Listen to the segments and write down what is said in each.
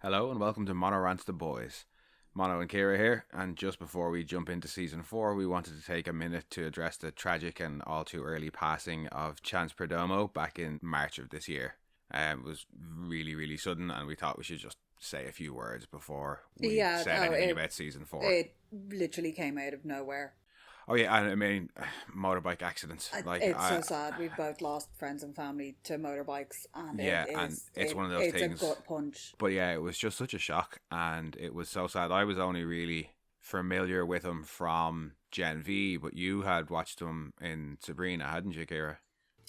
Hello and welcome to Mono Rants the Boys. Mono and Kira here, and just before we jump into Season 4, we wanted to take a minute to address the tragic and all too early passing of Chance Perdomo back in March of this year. It was really sudden, and we thought we should just say a few words before we said anything about Season 4. It literally came out of nowhere. Oh yeah, and I mean, motorbike accidents. It's so sad. We've both lost friends and family to motorbikes, and it's one of those things. It's a gut punch. But yeah, it was just such a shock, and it was so sad. I was only really familiar with him from Gen V, but you had watched him in Sabrina, hadn't you, Kira?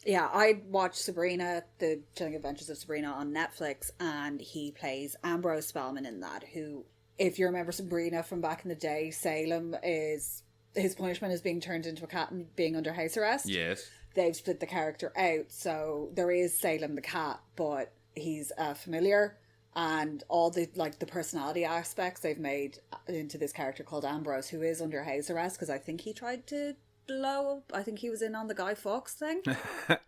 Yeah, I watched Sabrina, the Chilling Adventures of Sabrina on Netflix, and he plays Ambrose Spellman in that, who, if you remember Sabrina from back in the day, Salem is... His punishment is being turned into a cat and being under house arrest. Yes. They've split the character out, so there is Salem the cat, but he's a familiar, and all the the personality aspects they've made into this character called Ambrose, who is under house arrest because I think he tried to blow up. I think he was in on the Guy Fawkes thing.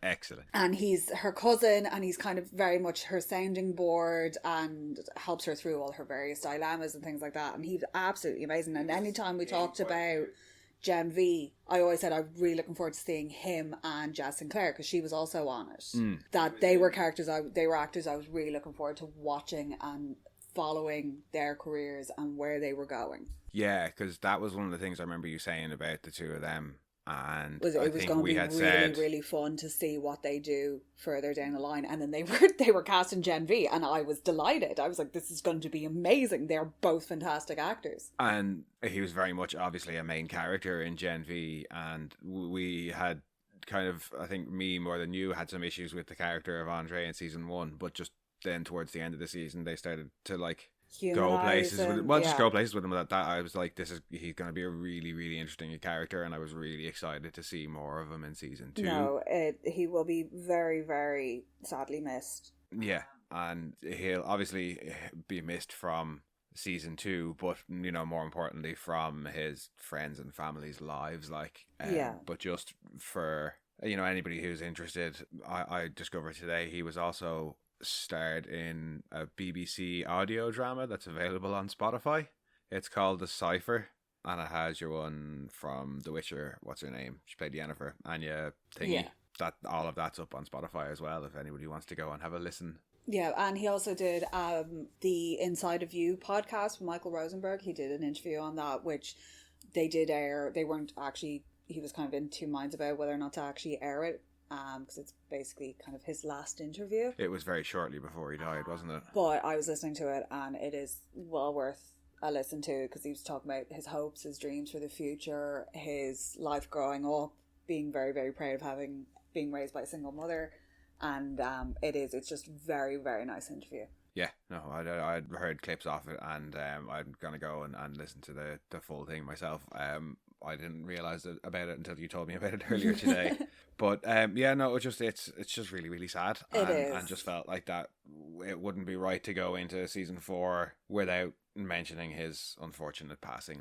Excellent. And he's her cousin, and he's kind of very much her sounding board and helps her through all her various dilemmas and things like that. And he's absolutely amazing. And anytime we talked about Gen V, I always said I'm really looking forward to seeing him and Jazz Sinclair, because she was also on it. That they were actors I was really looking forward to watching and following their careers and where they were going. Yeah, because that was one of the things I remember you saying about the two of them. And it was going to be really fun to see what they do further down the line. And then they were cast in Gen V, and I was delighted. I was like, this is going to be amazing. They're both fantastic actors. And he was very much obviously a main character in Gen V, and we had kind of, I think me more than you, had some issues with the character of Andre in season 1, but just then towards the end of the season they started to go places with him. Just go places with him. That I was like, he's going to be a really interesting character, and I was really excited to see more of him in season 2. No, he will be very, very sadly missed. Yeah, and he'll obviously be missed from season 2, but more importantly from his friends and family's lives. But just for anybody who's interested, I discovered today he was also starred in a BBC audio drama that's available on Spotify. It's called The Cipher, and it has your one from The Witcher. What's her name? She played Yennefer. Anya Thingy. Yeah. That all of that's up on Spotify as well, if anybody wants to go and have a listen. Yeah, and he also did the Inside of You podcast with Michael Rosenberg. He did an interview on that, which they did air. They weren't actually, he was kind of in two minds about whether or not to actually air it, because it's basically kind of his last interview. It was very shortly before he died, wasn't it? But I was listening to it, and it is well worth a listen to, because he was talking about his hopes, his dreams for the future, his life growing up, being very, very proud of being raised by a single mother, and it's just very, very nice interview. Yeah, no, I'd heard clips off it, and I'm gonna go and listen to the full thing myself. I didn't realize about it until you told me about it earlier today. But it's just really sad. It is. And just felt like that it wouldn't be right to go into season 4 without mentioning his unfortunate passing.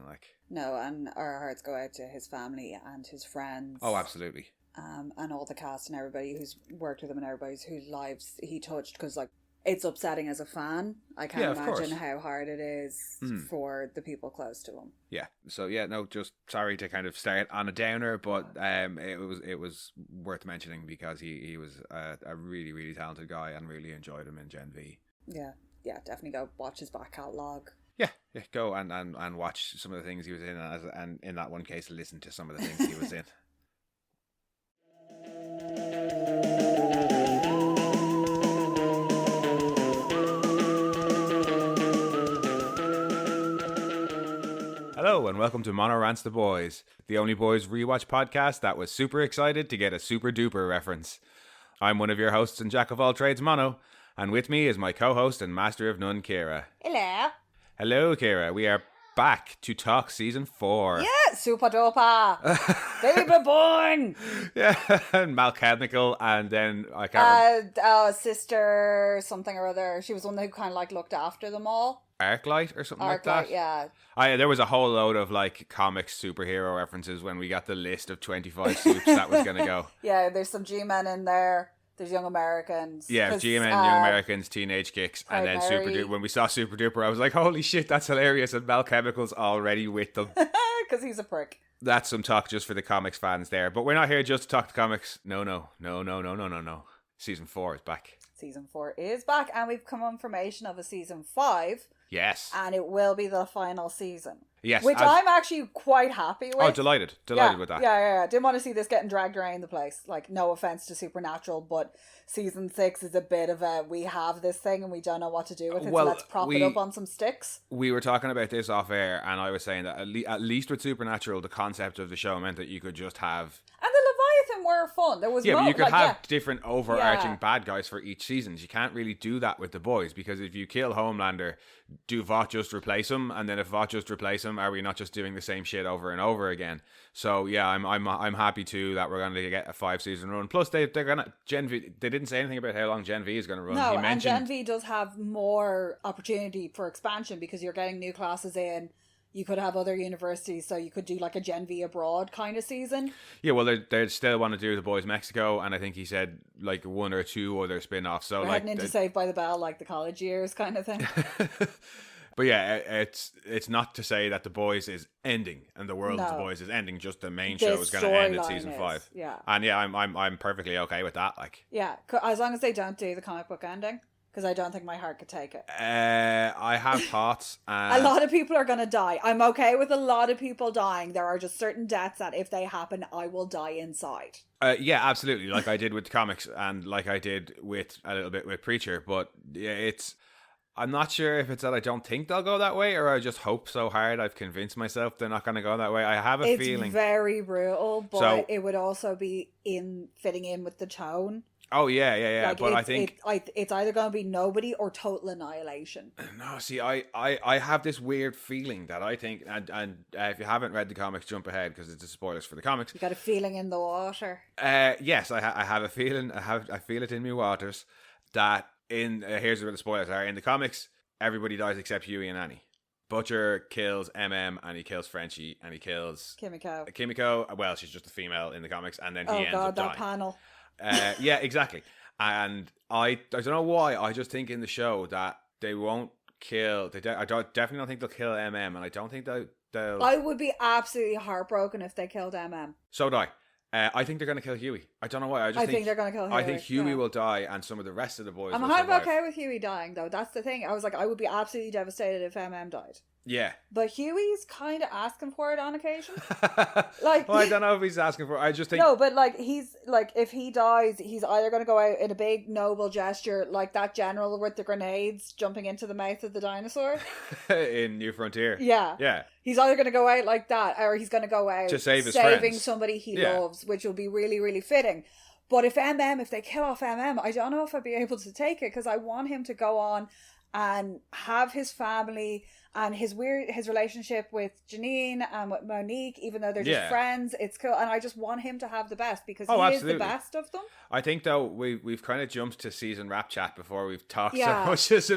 No, and our hearts go out to his family and his friends. Oh, absolutely. And all the cast and everybody who's worked with him and everybody whose lives he touched, because it's upsetting as a fan. I can't imagine how hard it is for the people close to him. Yeah. So just sorry to kind of start on a downer, but it was worth mentioning because he was a really talented guy, and really enjoyed him in Gen V. Yeah, definitely go watch his back catalogue. Yeah, go and watch some of the things he was in, and in that one case, listen to some of the things he was in. Hello and welcome to Mono Rants the Boys, the only boys rewatch podcast that was super excited to get a super duper reference. I'm one of your hosts and jack of all trades, Mono, and with me is my co-host and master of none, Kira. Hello. Hello, Kira. We are back to talk season 4. Yeah, super duper. Baby born. Yeah, and Malchemical, and then I can't sister something or other. She was one who kind of looked after them all. Arclight or something like that. Yeah. There was a whole load of comics superhero references when we got the list of 25 soups that was going to go. Yeah, there's some G-Men in there. There's Young Americans. Yeah, GMN, Young Americans, Teenage Kicks, and then Super Duper. When we saw Super Duper, I was like, holy shit, that's hilarious. And Mel Chemical's already with them. Because he's a prick. That's some talk just for the comics fans there. But we're not here just to talk the comics. No. Season 4 is back. Season 4 is back, and we've confirmation of a season 5. Yes. And it will be the final season. Yes. Which I'm actually quite happy with. Oh, delighted with that. Yeah. Didn't want to see this getting dragged around the place. Like, no offense to Supernatural, but season 6 is a bit of a, we have this thing and we don't know what to do with it, so let's prop it up on some sticks. We were talking about this off air, and I was saying that at least with Supernatural, the concept of the show meant that you could just have... And the Leviathan were fun. There was but you could have different overarching bad guys for each season. You can't really do that with the boys, because if you kill Homelander, do Vought just replace him? And then if Vought just replace him, are we not just doing the same shit over and over again? So yeah, I'm happy too that we're going to get a 5-season run. Plus they're gonna Gen V. They didn't say anything about how long Gen V is going to run. No, and Gen V does have more opportunity for expansion because you're getting new classes in. You could have other universities, so you could do like a Gen V abroad kind of season. Yeah, well, they still want to do the Boys Mexico, and I think he said like 1 or 2 other spin-offs. So we're heading into Saved by the Bell, like the college years kind of thing. But yeah, it's not to say that The Boys is ending and the world of The Boys is ending. Just the main show is going to end at season 5. Yeah, and yeah, I'm perfectly okay with that. Like, yeah, as long as they don't do the comic book ending. Because I don't think my heart could take it. I have thoughts. A lot of people are going to die. I'm okay with a lot of people dying. There are just certain deaths that if they happen, I will die inside. Yeah, absolutely. Like I did with the comics and like I did with a little bit with Preacher. But yeah, I'm not sure if it's that I don't think they'll go that way or I just hope so hard I've convinced myself they're not going to go that way. I have a feeling. It's very brutal, but it would also be fitting in with the tone. Oh yeah. Like but I think it's either going to be nobody or total annihilation. No, see, I have this weird feeling that I think, and if you haven't read the comics, jump ahead because it's the spoilers for the comics. You got a feeling in the water. Yes, I have a feeling. I feel it in my waters that here's where the spoilers are. In the comics, everybody dies except Hughie and Annie. Butcher kills MM and he kills Frenchie and he kills Kimiko. Well, she's just a female in the comics, and then he ends up dying. That panel. Yeah, exactly. And I don't know why. I just think in the show that they won't kill. I definitely don't think they'll kill MM, and I don't think they'll. I would be absolutely heartbroken if they killed MM. So do I. I think they're going to kill Hughie. I don't know why. I think they're going to kill Hughie. I think Hughie will die, and some of the rest of the boys. I'm kind of okay with Hughie dying, though. That's the thing. I was like, I would be absolutely devastated if MM died. Yeah. But Hughie's kind of asking for it on occasion. Well, I don't know if he's asking for it. I just think... No, but he's if he dies, he's either going to go out in a big noble gesture like that general with the grenades jumping into the mouth of the dinosaur. In New Frontier. Yeah. Yeah. He's either going to go out like that, or he's going to go out to save his saving friends. Somebody he loves, which will be really, really fitting. But if they kill off MM, I don't know if I'd be able to take it, because I want him to go on and have his family and his relationship with Janine and with Monique, even though they're just friends. It's cool, and I just want him to have the best, because he is the best of them. I think though we've kind of jumped to season wrap chat before we've talked so much as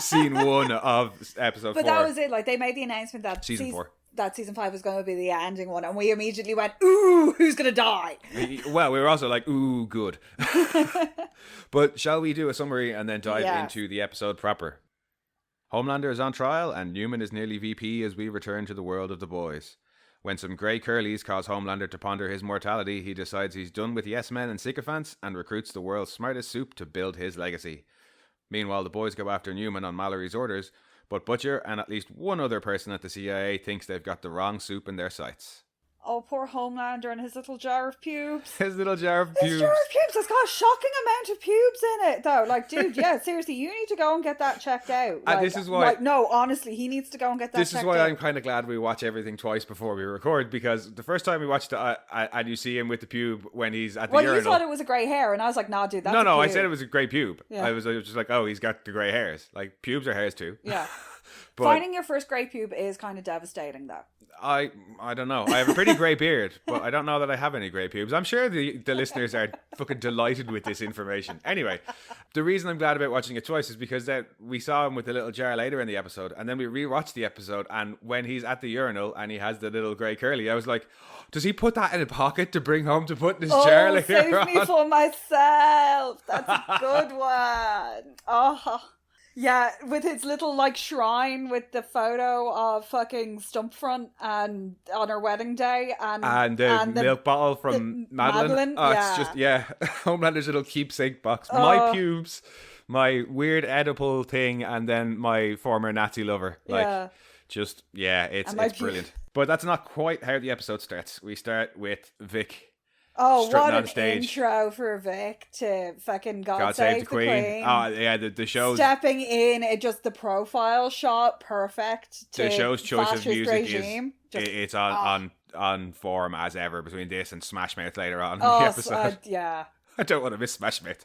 scene 1 of episode 4. But that was it. Like, they made the announcement that season 4. That season 5 was going to be the ending one, and we immediately went, ooh, who's going to die? Well, we were also like, ooh, good. But shall we do a summary and then dive into the episode proper? Homelander is on trial, and Newman is nearly VP as we return to the world of the boys. When some grey curlies cause Homelander to ponder his mortality, he decides he's done with yes men and sycophants and recruits the world's smartest soup to build his legacy. Meanwhile, the boys go after Newman on Mallory's orders, but Butcher and at least one other person at the CIA thinks they've got the wrong soup in their sights. Oh, poor Homelander and his little jar of pubes. His little jar of pubes. His jar of pubes has got a shocking amount of pubes in it, though. Like, dude, yeah, seriously, you need to go and get that checked out. And this is why... no, honestly, he needs to go and get that checked out. This is why I'm kind of glad we watch everything twice before we record, because the first time we watched it, and you see him with the pube when he's at the urinal... Well, you thought it was a grey hair, and I was like, nah, dude, that's No, I said it was a grey pube. Yeah. I was just like, oh, he's got the grey hairs. Like, pubes are hairs too. Yeah. But finding your first grey pube is kind of devastating, though. I don't know. I have a pretty grey beard, but I don't know that I have any grey pubes. I'm sure the listeners are fucking delighted with this information. Anyway, the reason I'm glad about watching it twice is because that we saw him with the little jar later in the episode, and then we rewatched the episode, and when he's at the urinal and he has the little grey curly, I was like, does he put that in a pocket to bring home to put in his jar later save on? me for myself. That's a good one. Oh. Yeah, with his little, like, shrine with the photo of fucking Stumpfront and on her wedding day. And the milk bottle from Madeline. Oh, yeah. It's just, yeah. Homelander's little keepsake box. My pubes, my weird Oedipal thing, and then my former Nazi lover. Like, it's brilliant. But that's not quite how the episode starts. We start with Vic. Oh, what an intro for Vic to fucking God Save the Queen. Oh, yeah, the show's... Stepping in, just the profile shot, perfect. The show's choice of music regime. It's on form as ever between this and Smash Mouth later on in the episode. Yeah. I don't want to miss Smash Mouth.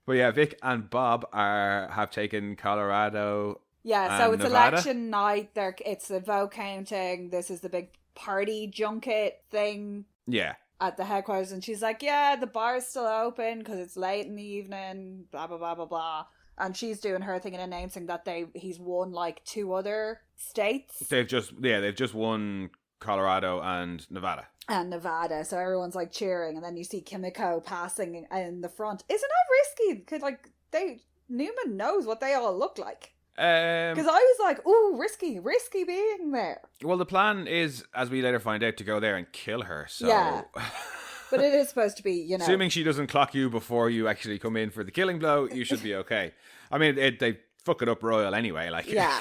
But yeah, Vic and Bob have taken Colorado. Yeah, so it's Nevada. election night. It's the vote counting. This is the big party junket thing. Yeah. At the headquarters, and she's like, yeah, the bar's still open because it's late in the evening, blah, blah, blah, blah, blah. And she's doing her thing and announcing that he's won, like, 2 other states. They've just won Colorado and Nevada. So everyone's, like, cheering, and then you see Kimiko passing in the front. Isn't that risky? Because, like, Newman knows what they all look like. Because I was like, ooh, risky being there. Well, the plan is, as we later find out, to go there and kill her. So. Yeah. But it is supposed to be, you know. Assuming she doesn't clock you before you actually come in for the killing blow, you should be okay. I mean, they fuck it up royal anyway. Like. Yeah.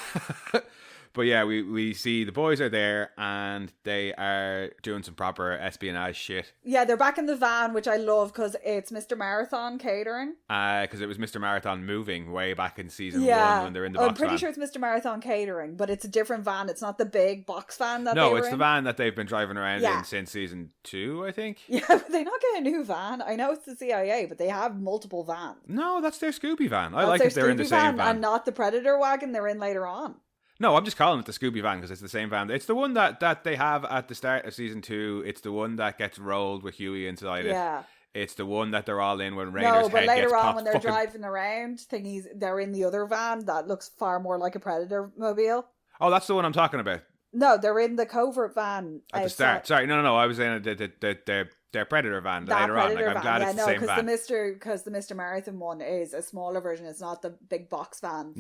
But yeah, we see the boys are there and they are doing some proper espionage shit. Yeah, they're back in the van, which I love because it's Mr. Marathon catering. Because it was Mr. Marathon moving way back in season 1 when they're in the box van. I'm pretty sure it's Mr. Marathon catering, but it's a different van. It's not the big box van that they were in. No, it's the van that they've been driving around in since season 2, I think. Yeah, but they not get a new van. I know it's the CIA, but they have multiple vans. No, that's their Scooby van. I like it they're in the same van. And not the Predator wagon they're in later on. No, I'm just calling it the Scooby van because it's the same van. It's the one that they have at the start of season 2. It's the one that gets rolled with Hughie inside it. Yeah. It's the one that they're all in when Raider's head gets popped. No, but later on when they're driving around, they're in the other van that looks far more like a Predator mobile. Oh, that's the one I'm talking about. No, they're in the covert van. At the start. Sorry, no. I was in their Predator van later on. Like, I'm glad it's the same van. Because the Mr. Marathon one is a smaller version. It's not the big box van.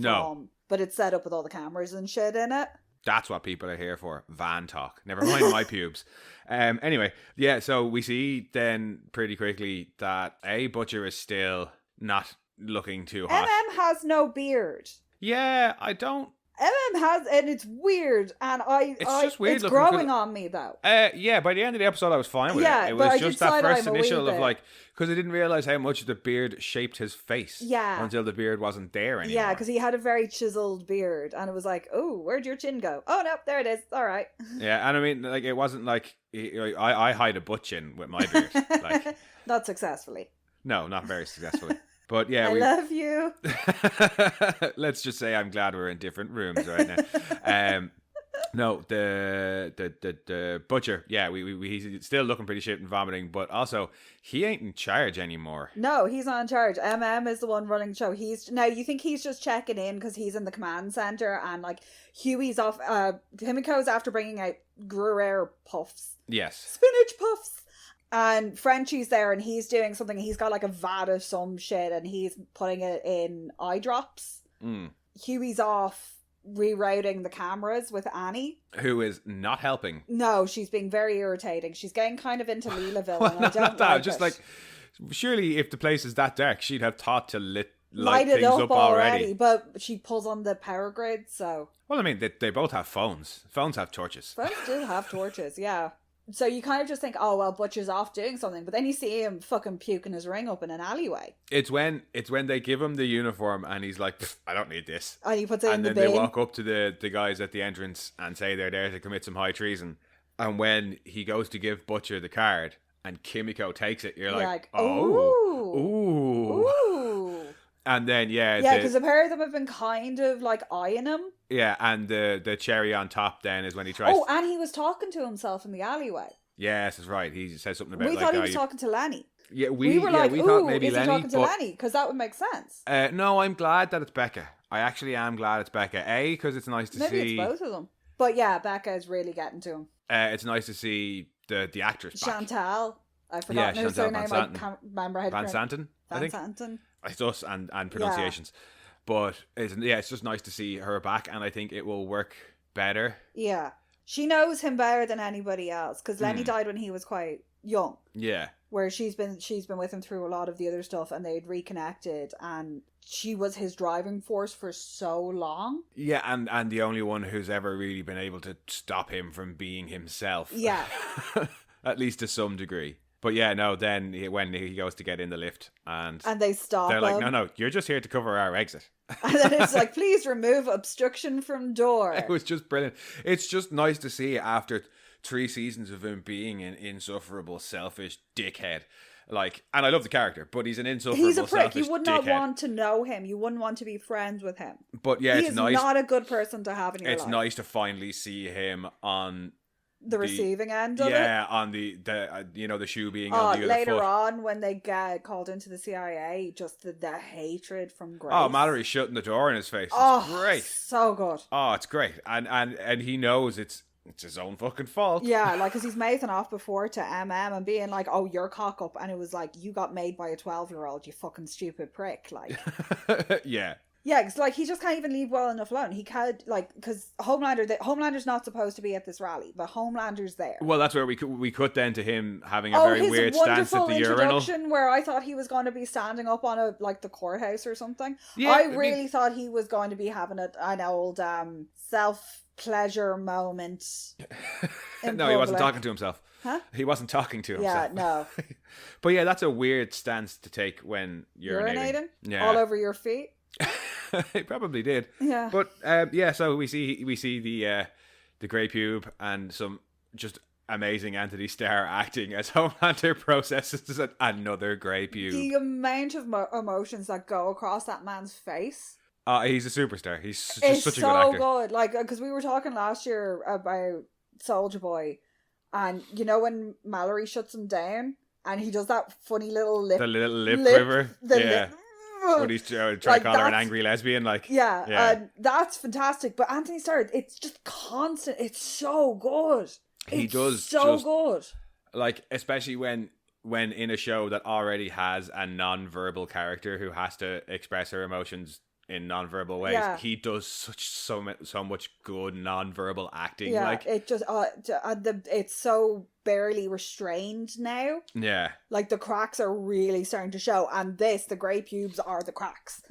But it's set up with all the cameras and shit in it. That's what people are here for. Van talk. Never mind my pubes. Anyway, yeah, so we see then pretty quickly that Butcher is still not looking too hot. Has no beard. Yeah, I don't... has, and it's weird, and it's just weird. It's growing on me though. Yeah, by the end of the episode, I was fine with it. It was just that first initial of like, because I didn't realize how much the beard shaped his face. Yeah. Until the beard wasn't there anymore. Yeah, because he had a very chiseled beard, and it was like, oh, where'd your chin go? Oh no, there it is. All right. Yeah, and I mean, like, it wasn't like I hide a butt chin with my beard, like not successfully. No, not very successfully. But yeah, I love you. Let's just say I'm glad we're in different rooms right now. No, the Butcher, yeah, he's still looking pretty shit and vomiting, but also he ain't in charge anymore. No, he's not in charge. Is the one running the show. Now you think he's just checking in because he's in the command center, and like Hughie's off. Himiko's after bringing out Gruyere puffs. Yes, spinach puffs. And Frenchie's there and he's doing something. He's got like a vat of some shit and he's putting it in eye drops. Hughie's off rerouting the cameras with Annie, who is not helping. No, she's being very irritating. She's getting kind of into Leelaville. And I don't like just it. Like, surely if the place is that dark, she'd have thought to light things up already. But she pulls on the power grid, so... Well, I mean, they both have phones. Phones have torches. Phones do have torches, yeah. So you kind of just think, oh, well, Butcher's off doing something. But then you see him fucking puking his ring up in an alleyway. It's when they give him the uniform and he's like, I don't need this. And he puts it in the bin. And then they walk up to the guys at the entrance and say they're there to commit some high treason. And when he goes to give Butcher the card and Kimiko takes it, you're like, oh. Ooh. And then, because the pair of them have been kind of like eyeing him. Yeah, and the cherry on top then is when he tries... Oh, and he was talking to himself in the alleyway. Yes, that's right. He said something about... We thought he was talking to Lenny. Yeah, we were like, we thought maybe is Lenny, he talking to Lenny? Because that would make sense. No, I'm glad that it's Becca. I actually am glad it's Becca. A, because it's nice to see... Maybe it's both of them. But yeah, Becca is really getting to him. It's nice to see the actress back. Chantal. I've forgotten her surname. I can't remember how to Van Santen, I think. Van Santen. It's us and pronunciations. Yeah. But it's just nice to see her back, and I think it will work better. Yeah. She knows him better than anybody else, because Lenny died when he was quite young. Yeah. Where she's been with him through a lot of the other stuff, and they'd reconnected, and she was his driving force for so long. Yeah, and the only one who's ever really been able to stop him from being himself. Yeah. At least to some degree. But yeah, no, then when he goes to get in the lift and they stop they're like, him. No, you're just here to cover our exit. And then it's like, please remove obstruction from door. It was just brilliant. It's just nice to see after 3 seasons of him being an insufferable, selfish dickhead. Like, and I love the character, but he's an insufferable, he's a prick. You would not want to know him. You wouldn't want to be friends with him. But yeah, it's nice. He's not a good person to have in your life. It's nice to finally see him on the receiving end of it. Yeah, on the the shoe being on the other later foot. On when they get called into the CIA, just the hatred from Grace. Oh, Mallory shutting the door in his face. It's great. So good. Oh, it's great. And he knows it's his own fucking fault. Yeah, like, because he's mouthing off before to and being like, oh, you're cock up. And it was like, you got made by a 12-year-old, you fucking stupid prick. Like, yeah. Yeah, because like he just can't even leave well enough alone. He can't, like, because Homelander's not supposed to be at this rally, but Homelander's there. Well, that's where we cut then to him having a very weird stance at the urinal. Where I thought he was going to be standing up on the courthourhouse or something. Yeah, I really thought he was going to be having an old self-pleasure moment. No, he wasn't talking to himself. Huh? He wasn't talking to himself. Yeah, no. But yeah, that's a weird stance to take when urinating. Yeah. All over your feet. It probably did. Yeah. But so we see the grey pube and some just amazing Anthony Starr acting as Homelander processes another grey pube. The amount of emotions that go across that man's face. He's a superstar. He's just such a good actor. It's so good. Like, because we were talking last year about Soulja Boy, and you know when Mallory shuts him down and he does that funny little lip. The little lip quiver. Lip. When he's trying to call her an angry lesbian, like yeah. That's fantastic. But Anthony Starr, it's just constant. It's so good. He does so good. Like, especially when in a show that already has a non-verbal character who has to express her emotions in non-verbal ways, he does so much good non-verbal acting. Yeah, like it just it's so barely restrained now. Yeah, like the cracks are really starting to show, and the grey pubes are the cracks.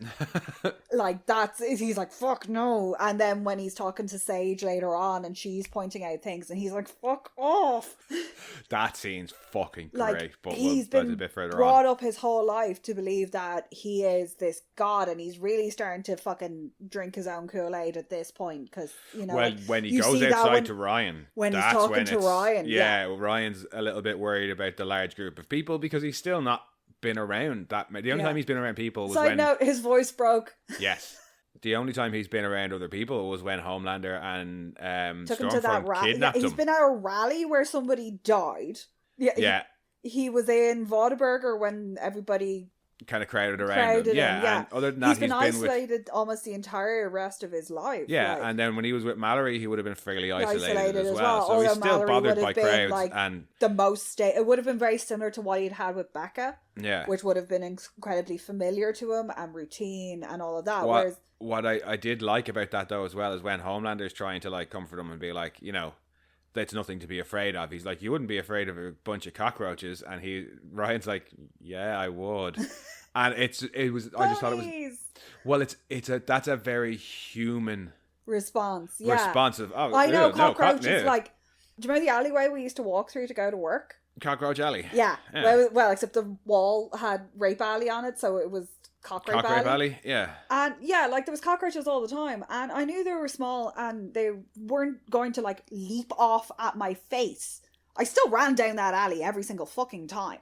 Like he's like, fuck no. And then when he's talking to Sage later on and she's pointing out things and he's like, fuck off. That scene's fucking great. Like, but he's been a bit further brought on. up his whole life to believe that he is this god, and he's really starting to fucking drink his own Kool-Aid at this point, because well, when he goes outside to Ryan, when he's talking to Ryan, Ryan's a little bit worried about the large group of people because he's still not been around that. The only time he's been around people was Side note, his voice broke. Yes. The only time he's been around other people was when Homelander and took him to that rally. Kidnapped him. He's been at a rally where somebody died. Yeah. He was in Vought when everybody kind of crowded around him. Yeah. And other than that, he's been isolated almost the entire rest of his life. Yeah, and then when he was with Mallory, he would have been fairly isolated as well. So he's still Mallory bothered by crowds. And the most it would have been very similar to what he'd had with Becca. Yeah. Which would have been incredibly familiar to him and routine and all of that. What I did like about that, though, as well, is when Homelander's trying to, like, comfort him and be like, that's nothing to be afraid of. He's like, you wouldn't be afraid of a bunch of cockroaches. And Ryan's like, yeah, I would. And I just thought it was, well, that's a very human response. Yeah. Responsive. Oh, I know cockroaches, like, do you remember the alleyway we used to walk through to go to work? Cockroach Alley. Yeah. Well, except the wall had Rape Alley on it, so it was Cockroach Alley. Yeah. And yeah, like there was cockroaches all the time, and I knew they were small and they weren't going to like leap off at my face. I still ran down that alley every single fucking time.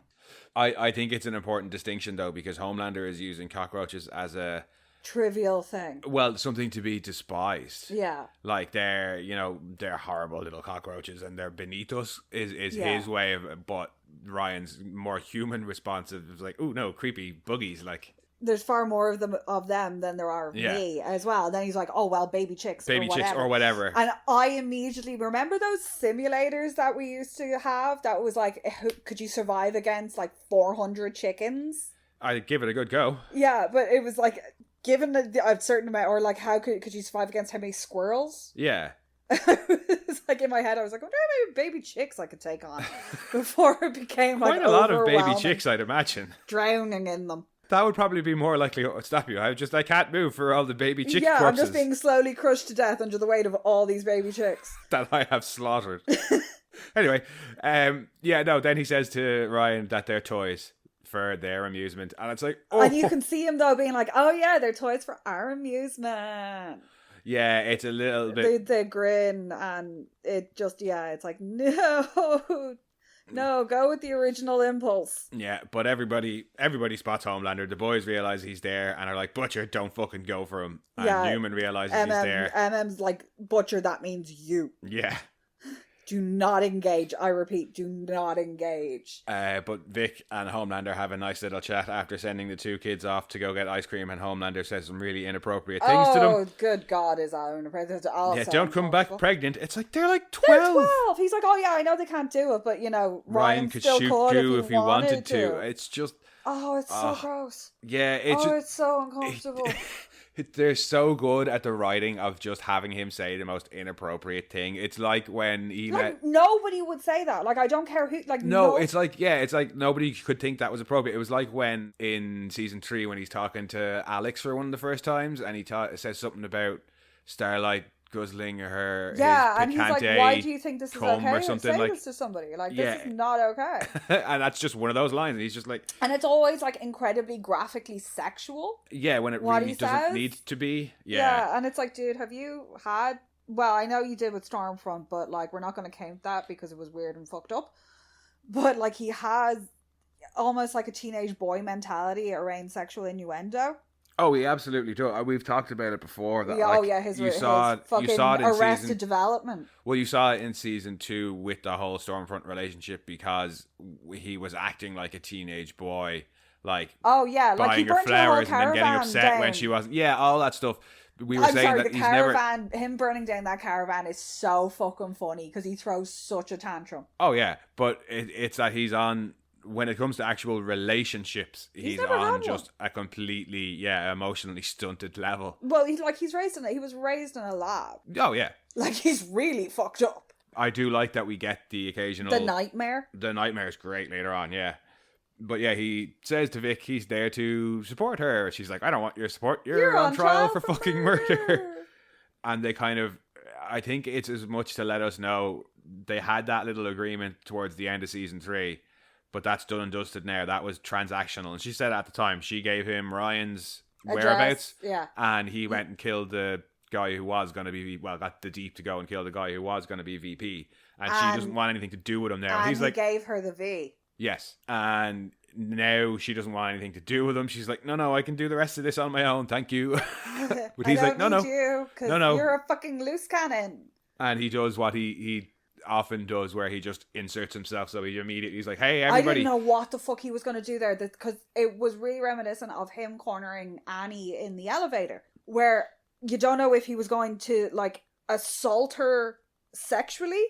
I think it's an important distinction though, because Homelander is using cockroaches as a trivial thing. Well, something to be despised. Yeah. Like they're horrible little cockroaches and they're beneath us is his way of, but Ryan's more human response is like, oh no, creepy buggies, like. There's far more of them than there are of me as well. And then he's like, oh, well, baby chicks or whatever. And I immediately remember those simulators that we used to have that was like, could you survive against like 400 chickens? I'd give it a good go. Yeah, but it was like, given a certain amount, or like, how could you survive against how many squirrels? Yeah. It's like in my head, I was like, oh, maybe baby chicks I could take on before it became like quite a lot of baby chicks, I'd imagine. Drowning in them. That would probably be more likely to stop you. I can't move for all the baby chick corpses. I'm just being slowly crushed to death under the weight of all these baby chicks. That I have slaughtered. Anyway, then he says to Ryan that they're toys for their amusement. And it's like, oh. And you can see him, though, being like, oh, yeah, they're toys for our amusement. Yeah, it's a little bit... The grin, and it just, it's like, no, go with the original impulse. Yeah, but everybody spots Homelander. The boys realize he's there and are like, Butcher, don't fucking go for him. And Newman realizes he's there. MM's like, Butcher, that means you. Yeah. Do not engage. I repeat, do not engage. But Vic and Homelander have a nice little chat after sending the two kids off to go get ice cream, and Homelander says some really inappropriate things to them. Oh, good God, is that inappropriate? Yeah, don't come back pregnant. It's like, they're like 12. They're 12. He's like, oh yeah, I know they can't do it, but Ryan could still shoot you if he wanted to. It's just... Oh, it's so gross. Yeah, it's so uncomfortable. They're so good at the writing of just having him say the most inappropriate thing. It's like when he nobody would say that. Like, I don't care who. Like, no, it's like nobody could think that was appropriate. It was like when in season 3 when he's talking to Alex for one of the first times, and he says something about Starlight guzzling her. Yeah, and he's like, "Why do you think this is okay?" Or something say like this to somebody. Like, this is not okay. And that's just one of those lines. And he's just like, and it's always like incredibly graphically sexual. Yeah, when it really doesn't need to be. Yeah, and it's like, dude, have you had? Well, I know you did with Stormfront, but like, we're not going to count that because it was weird and fucked up. But like, he has almost like a teenage boy mentality around sexual innuendo. Oh, he absolutely does. We've talked about it before. That, you saw it in Arrested Development. Well, you saw it in season 2 with the whole Stormfront relationship because he was acting like a teenage boy, like buying her flowers and then getting upset when she wasn't. Yeah, all that stuff. We were saying that the caravan, him burning down that caravan is so fucking funny because he throws such a tantrum. Oh yeah, but it's that he's on. When it comes to actual relationships, he's on just a completely, emotionally stunted level. Well, he was raised in a lab. Oh, yeah. Like, he's really fucked up. I do like that we get the occasional... The nightmare. The nightmare is great later on, yeah. But yeah, he says to Vic he's there to support her. She's like, I don't want your support. You're on trial for fucking murder. And they kind of... I think it's as much to let us know they had that little agreement towards the end of season 3. But that's done and dusted now. That was transactional. And she said at the time, she gave him Ryan's whereabouts. Yeah. And he went and killed the guy who was going to be, got the deep to go and kill the guy who was going to be VP. And she doesn't want anything to do with him now. And he's like, gave her the V. Yes. And now she doesn't want anything to do with him. She's like, no, I can do the rest of this on my own. Thank you. But he's like, no. You're a fucking loose cannon. And he does what he often does, where he just inserts himself, so he's like, hey everybody. I didn't know what the fuck he was going to do there, because it was really reminiscent of him cornering Annie in the elevator, where you don't know if he was going to like assault her sexually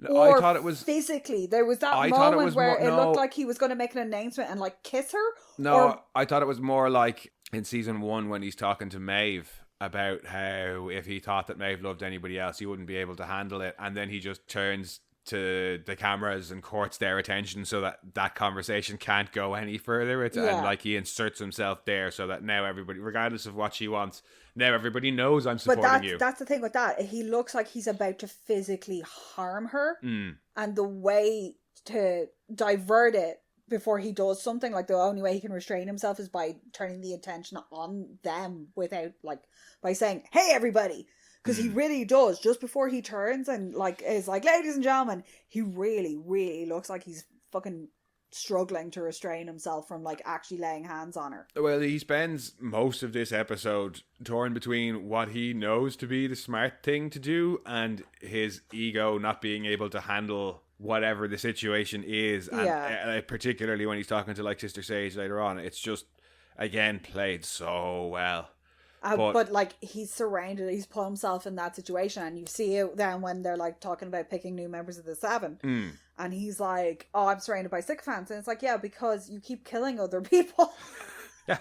or I thought it was physically. There was that moment where it looked like he was going to make an announcement and like kiss her. I thought it was more like in season 1 when he's talking to Maeve about how if he thought that Maeve loved anybody else, he wouldn't be able to handle it. And then he just turns to the cameras and courts their attention so that conversation can't go any further. And like he inserts himself there so that now everybody, regardless of what she wants, now everybody knows I'm supporting you. That's the thing with that. He looks like he's about to physically harm her. And the way to divert it before he does something, like the only way he can restrain himself is by turning the attention on them without like by saying, hey everybody, because he really does just before he turns and like is like, ladies and gentlemen, he really looks like he's fucking struggling to restrain himself from like actually laying hands on her. Well, he spends most of this episode torn between what he knows to be the smart thing to do and his ego not being able to handle whatever the situation is. And particularly when he's talking to like Sister Sage later on, it's just, again, played so well. But like he's surrounded, he's put himself in that situation, and you see it then when they're like talking about picking new members of the Seven, and he's like, "Oh, I'm surrounded by sycophants," and it's like, yeah, because you keep killing other people. Yeah,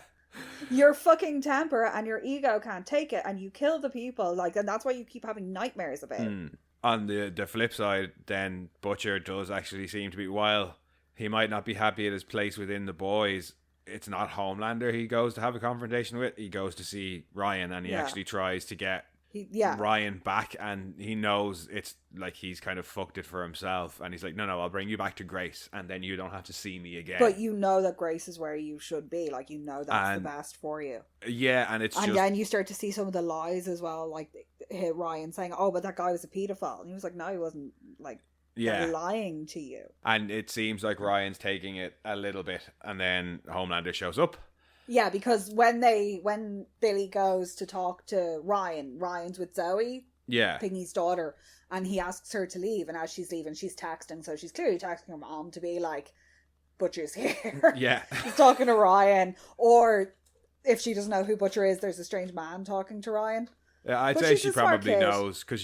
your fucking temper and your ego can't take it, and you kill the people, like, and that's why you keep having nightmares about it. On the flip side, then Butcher does actually seem to be, while he might not be happy at his place within the boys, it's not Homelander he goes to have a confrontation with. He goes to see Ryan, and he actually tries to get Ryan back, and he knows it's like he's kind of fucked it for himself, and he's like, no, I'll bring you back to Grace, and then you don't have to see me again. But you know that Grace is where you should be, like, you know that's the best for you. Yeah, and then you start to see some of the lies as well, like Ryan saying, oh, but that guy was a pedophile, and he was like, no, he wasn't, like, lying to you. And it seems like Ryan's taking it a little bit, and then Homelander shows up. Yeah, because when Billy goes to talk to Ryan's with Zoe, Piggy's daughter, and he asks her to leave, and as she's leaving, she's texting, so she's clearly texting her mom to be like, Butcher's here. Yeah. She's talking to Ryan, or if she doesn't know who Butcher is, there's a strange man talking to Ryan. Yeah, I'd say she probably knows, because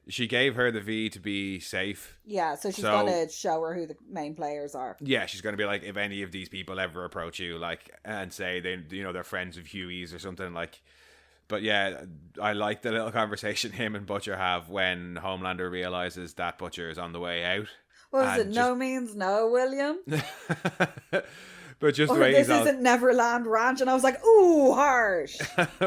she gave her the V to be safe. Yeah, so she's going to show her who the main players are. Yeah, she's going to be like, if any of these people ever approach you, like, and say they're friends of Hughie's or something, like. But yeah, I like the little conversation him and Butcher have when Homelander realizes that Butcher is on the way out. What was it? No means no, William. But just the way this isn't Neverland Ranch, and I was like, ooh, harsh.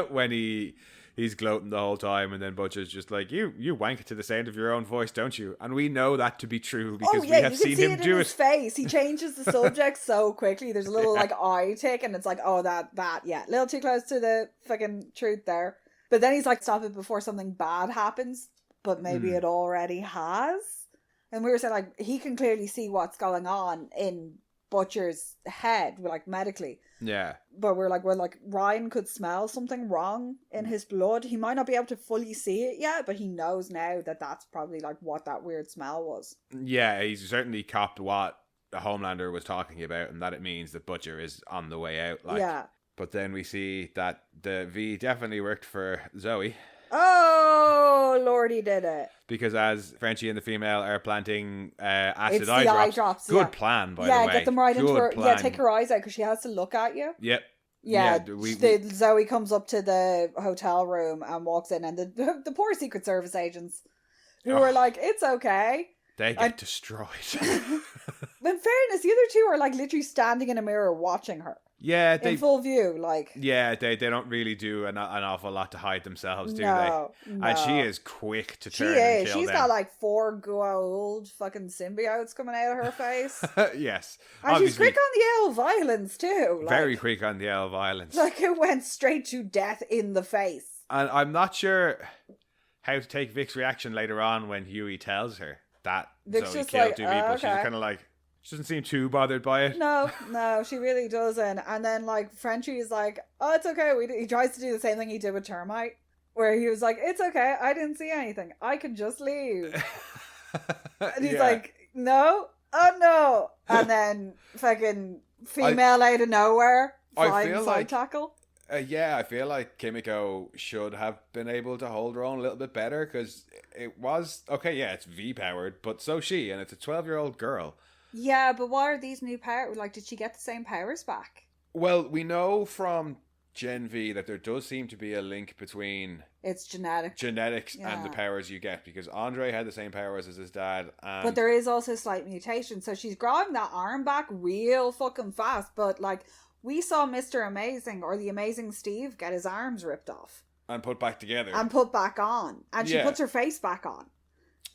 When he's gloating the whole time, and then Butcher's just like, you wank it to the sound of your own voice, don't you? And we know that to be true because we have seen him do it. His face. He changes the subject so quickly. There's a little like eye tick, and it's like, oh, that, a little too close to the fucking truth there. But then he's like, stop it before something bad happens, but maybe it already has. And we were saying, like, he can clearly see what's going on in Butcher's head, like, medically. Yeah. But we're like, Ryan could smell something wrong in his blood. He might not be able to fully see it yet, but he knows now that that's probably like what that weird smell was. Yeah, he's certainly copped what the Homelander was talking about, and that it means that Butcher is on the way out. Like. Yeah. But then we see that the V definitely worked for Zoe. Oh, Lord, he did it. Because as Frenchie and the female are planting acid eye drops. Good plan, by the way. Yeah, get them right into her. Plan. Yeah, take her eyes out because she has to look at you. Yep. Yeah, Zoe comes up to the hotel room and walks in, and the poor Secret Service agents who are like, it's okay. They get destroyed. In fairness, the other two are like literally standing in a mirror watching her. Yeah, in full view, like. Yeah, they don't really do an awful lot to hide themselves, do they? No. And she is quick to turn and kill She's them. got like 4 gold fucking symbiotes coming out of her face. Yes. And she's quick on the L violence too. Like, very quick on the L violence. Like it went straight to death in the face. And I'm not sure how to take Vic's reaction later on when Hughie tells her that Zoe killed 2 people. Okay. She's kind of like, she doesn't seem too bothered by it. No, she really doesn't. And then, like, Frenchie is like, oh, it's okay. He tries to do the same thing he did with Termite, where he was like, it's okay. I didn't see anything. I can just leave. And he's like, no. Oh, no. And then fucking female out of nowhere, flying side tackle. Yeah, I feel like Kimiko should have been able to hold her own a little bit better because it was, okay, yeah, it's V-powered, but so she, and it's a 12-year-old girl. Yeah, but what are these new powers? Like, did she get the same powers back? Well, we know from Gen V that there does seem to be a link between... It's genetics and the powers you get, because Andre had the same powers as his dad. But there is also slight mutation, so she's growing that arm back real fucking fast, but, like, we saw Mr. Amazing, or the Amazing Steve, get his arms ripped off. And put back together. And put back on. And she puts her face back on.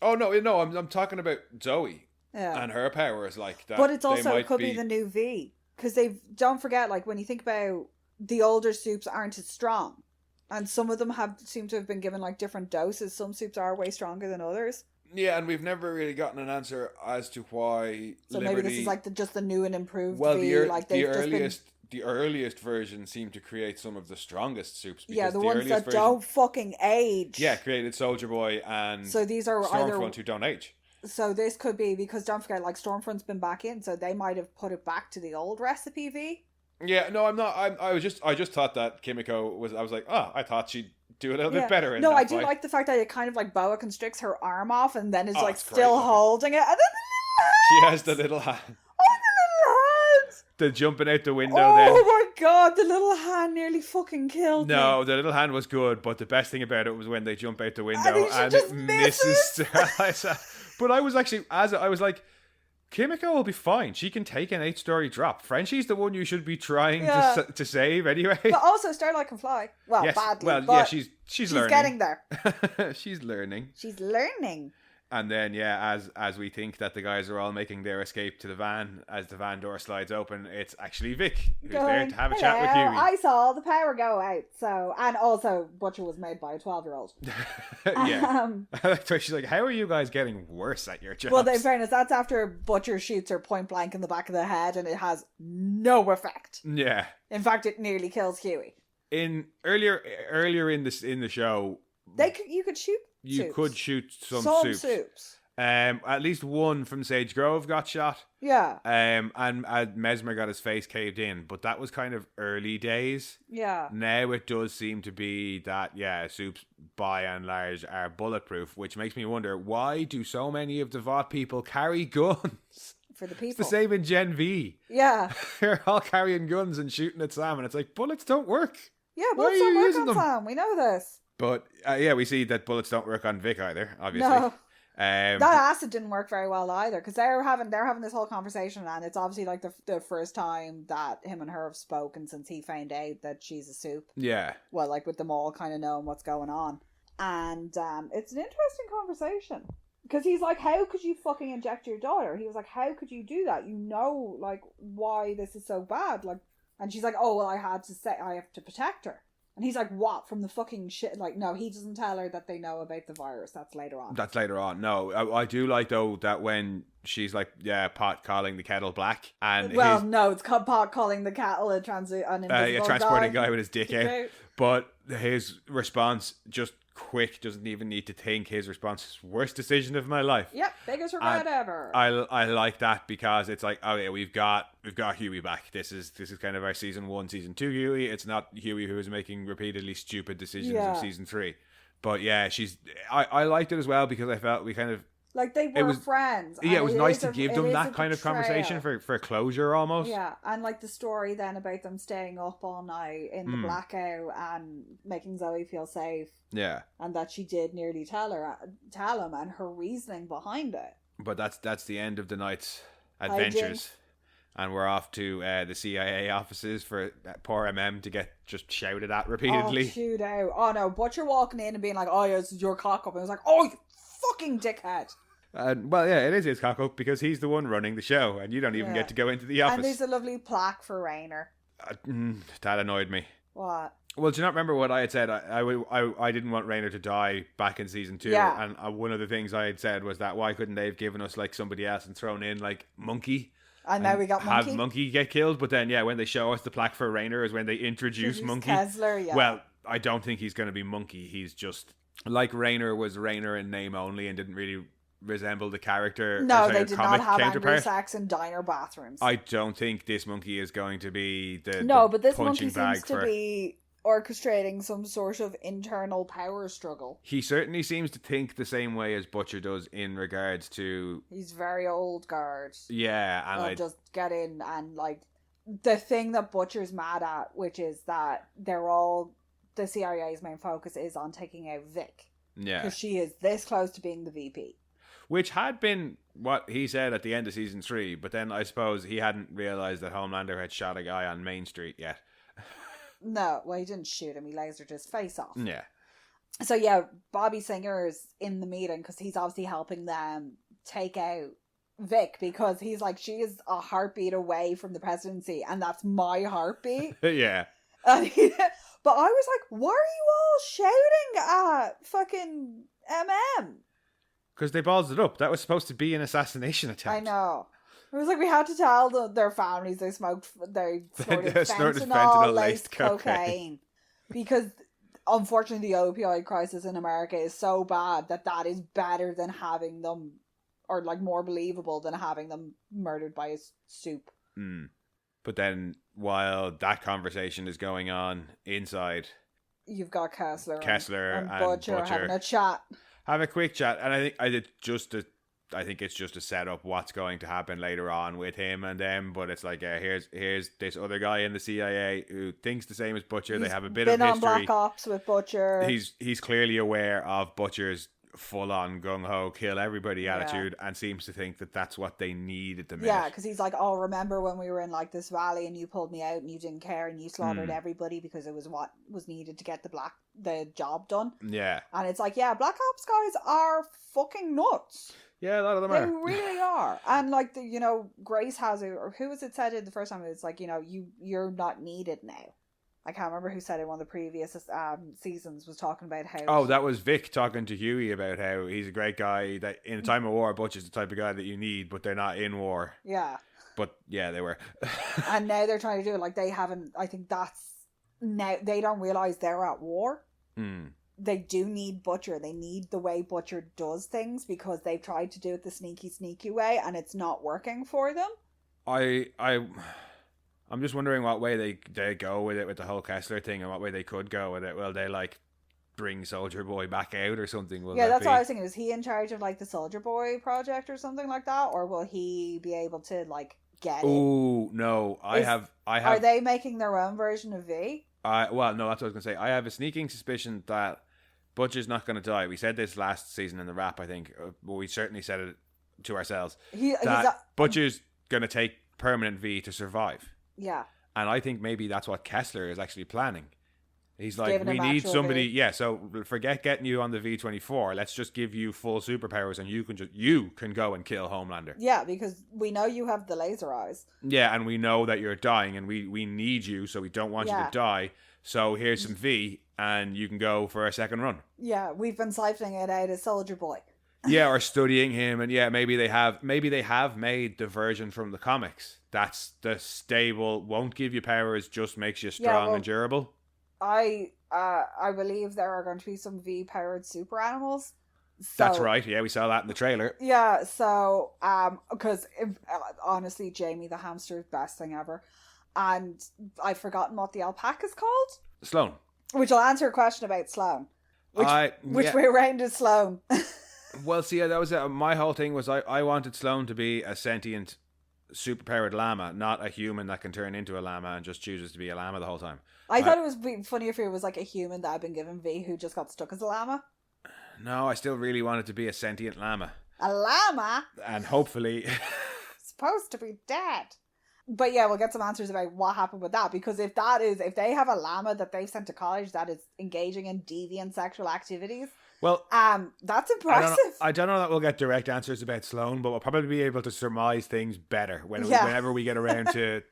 Oh, no, I'm talking about Zoe. Yeah. And her powers like that. But it's also, it could be the new V. Because don't forget, like, when you think about the older soups aren't as strong. And some of them seem to have been given, like, different doses. Some soups are way stronger than others. Yeah, and we've never really gotten an answer as to why So Liberty... maybe this is like just the new and improved Well, the earliest version seemed to create some of the strongest soups. Yeah, the ones that don't fucking age. Yeah, created Soldier Boy and so these are Stormfront who don't age. So this could be, because don't forget, like, Stormfront's been back in, so they might have put it back to the old recipe, V. Yeah, no, I'm not. I just thought that Kimiko was... I was like, I thought she'd do a little bit better in that I do fight. like the fact that it kind of, like, boa constricts her arm off and then is, like, still holding it. And then she has the little hand. Oh, the little hand! The jumping out the window then. Oh my god, the little hand nearly fucking killed me. No, the little hand was good, but the best thing about it was when they jump out the window and it misses. But I was actually, I was like, Kimiko will be fine. She can take an 8-story drop. Frenchie's the one you should be trying to save anyway. But also, Starlight can fly. Well, yes. badly. Well, but she's she's learning. Getting there. She's learning. She's learning. And then, as we think that the guys are all making their escape to the van, as the van door slides open, it's actually Vic who's there to have a chat with Hughie. I saw the power go out. So, and also, Butcher was made by a 12-year-old. Yeah. So she's like, how are you guys getting worse at your jobs? Well, in fairness, that's after Butcher shoots her point blank in the back of the head, and it has no effect. Yeah. In fact, it nearly kills Hughie. Earlier in the show, you could shoot. You could shoot some soups. At least one from Sage Grove got shot. Yeah. And Mesmer got his face caved in, but that was kind of early days. Yeah. Now it does seem to be that, soups by and large are bulletproof, which makes me wonder, why do so many of the Vought people carry guns? For the people. It's the same in Gen V. Yeah. They're all carrying guns and shooting at Sam, and it's like, bullets don't work. Yeah, bullets don't work on Sam. We know this. But, we see that bullets don't work on Vic either, obviously. No. That acid didn't work very well either, because they're having this whole conversation, and it's obviously like the first time that him and her have spoken since he found out that she's a soup. Yeah. Well, like with them all kind of knowing what's going on. And it's an interesting conversation. Because he's like, how could you fucking inject your daughter? He was like, how could you do that? You know, like, why this is so bad. Like, and she's like, oh, well, I have to protect her. And he's like, what? From the fucking shit? Like, no, he doesn't tell her that they know about the virus. That's later on. No, I do like, though, that when she's like, pot calling the kettle black. And no, it's pot calling the kettle an invisible transporting guy with his dick out. But his response, just quick, doesn't even need to think. His response is, worst decision of my life. Yep, biggest regret ever. I like that, because it's like, oh yeah, we've got Hughie back. This is kind of our season 1, season 2 Hughie. It's not Hughie who is making repeatedly stupid decisions of season 3. But yeah, I liked it as well, because I felt we kind of, like, they were friends. Yeah, it was nice to give them that kind of conversation for closure almost. Yeah, and like the story then about them staying up all night in the blackout and making Zoe feel safe. Yeah. And that she did nearly tell him, and her reasoning behind it. But that's the end of the night's adventures. And we're off to the CIA offices for poor MM to get just shouted at repeatedly. Oh, shoot out. Oh no, Butcher walking in and being like, oh, yeah, this is your cock up. And I was like, oh, you fucking dickhead. Well, yeah, it is his cock up, because he's the one running the show, and you don't even get to go into the office. And there's a lovely plaque for Raynor. That annoyed me. What? Well, do you not remember what I had said? I didn't want Raynor to die back in season 2. Yeah. And one of the things I had said was that why couldn't they have given us like somebody else and thrown in like Monkey? And now we got Monkey. Have Monkey get killed, but then when they show us the plaque for Raynor is when they introduce Monkey. Kessler, yeah. Well, I don't think he's going to be Monkey. He's just like Raynor was Raynor in name only and didn't really resemble the character. No, they did not have Anglo-Saxon diner bathrooms. I don't think this Monkey is going to be the but this Monkey seems to be orchestrating some sort of internal power struggle. He certainly seems to think the same way as Butcher does in regards to... He's very old guard. Yeah, and I'll just get in and like... The thing that Butcher's mad at, which is that the CIA's main focus is on taking out Vic. Yeah. Because she is this close to being the VP. Which had been what he said at the end of season 3, but then I suppose he hadn't realised that Homelander had shot a guy on Main Street yet. No, well, he didn't shoot him. He lasered his face off. Yeah. So, yeah, Bobby Singer is in the meeting because he's obviously helping them take out Vic, because he's like, she is a heartbeat away from the presidency, and that's my heartbeat. Yeah. But I was like, why are you all shouting at fucking MM? Because they ballsed it up. That was supposed to be an assassination attempt. I know. It was like we had to tell their families they snorted fentanyl-laced cocaine. Because, unfortunately, the opioid crisis in America is so bad that is better than having them, or like more believable than having them murdered by a soup. Mm. But then, while that conversation is going on inside, you've got Kessler and Butcher having a chat. Have a quick chat, and I think it's just to set up what's going to happen later on with him and them. But it's like, here's this other guy in the CIA who thinks the same as Butcher. They have a bit of history. Been on Black Ops with Butcher. He's clearly aware of Butcher's full-on gung-ho kill everybody attitude, and seems to think that that's what they need at the minute. Yeah, because he's like, oh, remember when we were in like this valley and you pulled me out and you didn't care and you slaughtered everybody because it was what was needed to get the job done. Yeah. And it's like, yeah, Black Ops guys are fucking nuts. Yeah, a lot of them are. They really are. And like, Grace has it, or who was it said it the first time? It's like, you're not needed now. I can't remember who said it. One of the previous seasons was talking about how... Oh, that was Vic talking to Hughie about how he's a great guy, that in a time of war, Butch is the type of guy that you need, but they're not in war. Yeah. But yeah, they were. And now they're trying to do it like they haven't... I think that's... Now they don't realise they're at war. They do need Butcher. They need the way Butcher does things because they've tried to do it the sneaky way and it's not working for them. I'm just wondering what way they go with it, with the whole Kessler thing, and what way they could go with it. Will they like bring Soldier Boy back out or something? That's what I was thinking. Is he in charge of like the Soldier Boy project or something like that, or will he be able to like get it? Oh no, I have. Are they making their own version of V? Well, no, that's what I was gonna say. I have a sneaking suspicion that Butcher's not gonna die. We said this last season in the wrap. I think we certainly said it to ourselves. Butcher's gonna take permanent V to survive. Yeah. And I think maybe that's what Kessler is actually planning. He's like, we need somebody, so forget getting you on the V-24. Let's just give you full superpowers and you can go and kill Homelander. Yeah, because we know you have the laser eyes. Yeah, and we know that you're dying and we need you, so we don't want you to die. So here's some V and you can go for a second run. Yeah, we've been siphoning it out as Soldier Boy. Yeah, or studying him, and maybe they have made the version from the comics that's the stable, won't give you powers, just makes you strong and durable. I believe there are going to be some V-powered super animals. So, that's right. Yeah, we saw that in the trailer. Yeah, so because honestly, Jamie the hamster is best thing ever, and I've forgotten what the alpaca's called. Sloan. Which will answer a question about Sloan. Which way around is Sloan? Well, see, that was my whole thing was I wanted Sloan to be a sentient, superpowered llama, not a human that can turn into a llama and just chooses to be a llama the whole time. I thought it was funny if it was like a human that had been given V who just got stuck as a llama. No, I still really wanted to be a sentient llama. A llama? And hopefully... supposed to be dead. But yeah, we'll get some answers about what happened with that, because if they have a llama that they've sent to college that is engaging in deviant sexual activities... Well, that's impressive. I don't know that we'll get direct answers about Sloan, but we'll probably be able to surmise things better whenever we get around to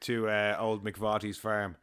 old McVotty's farm.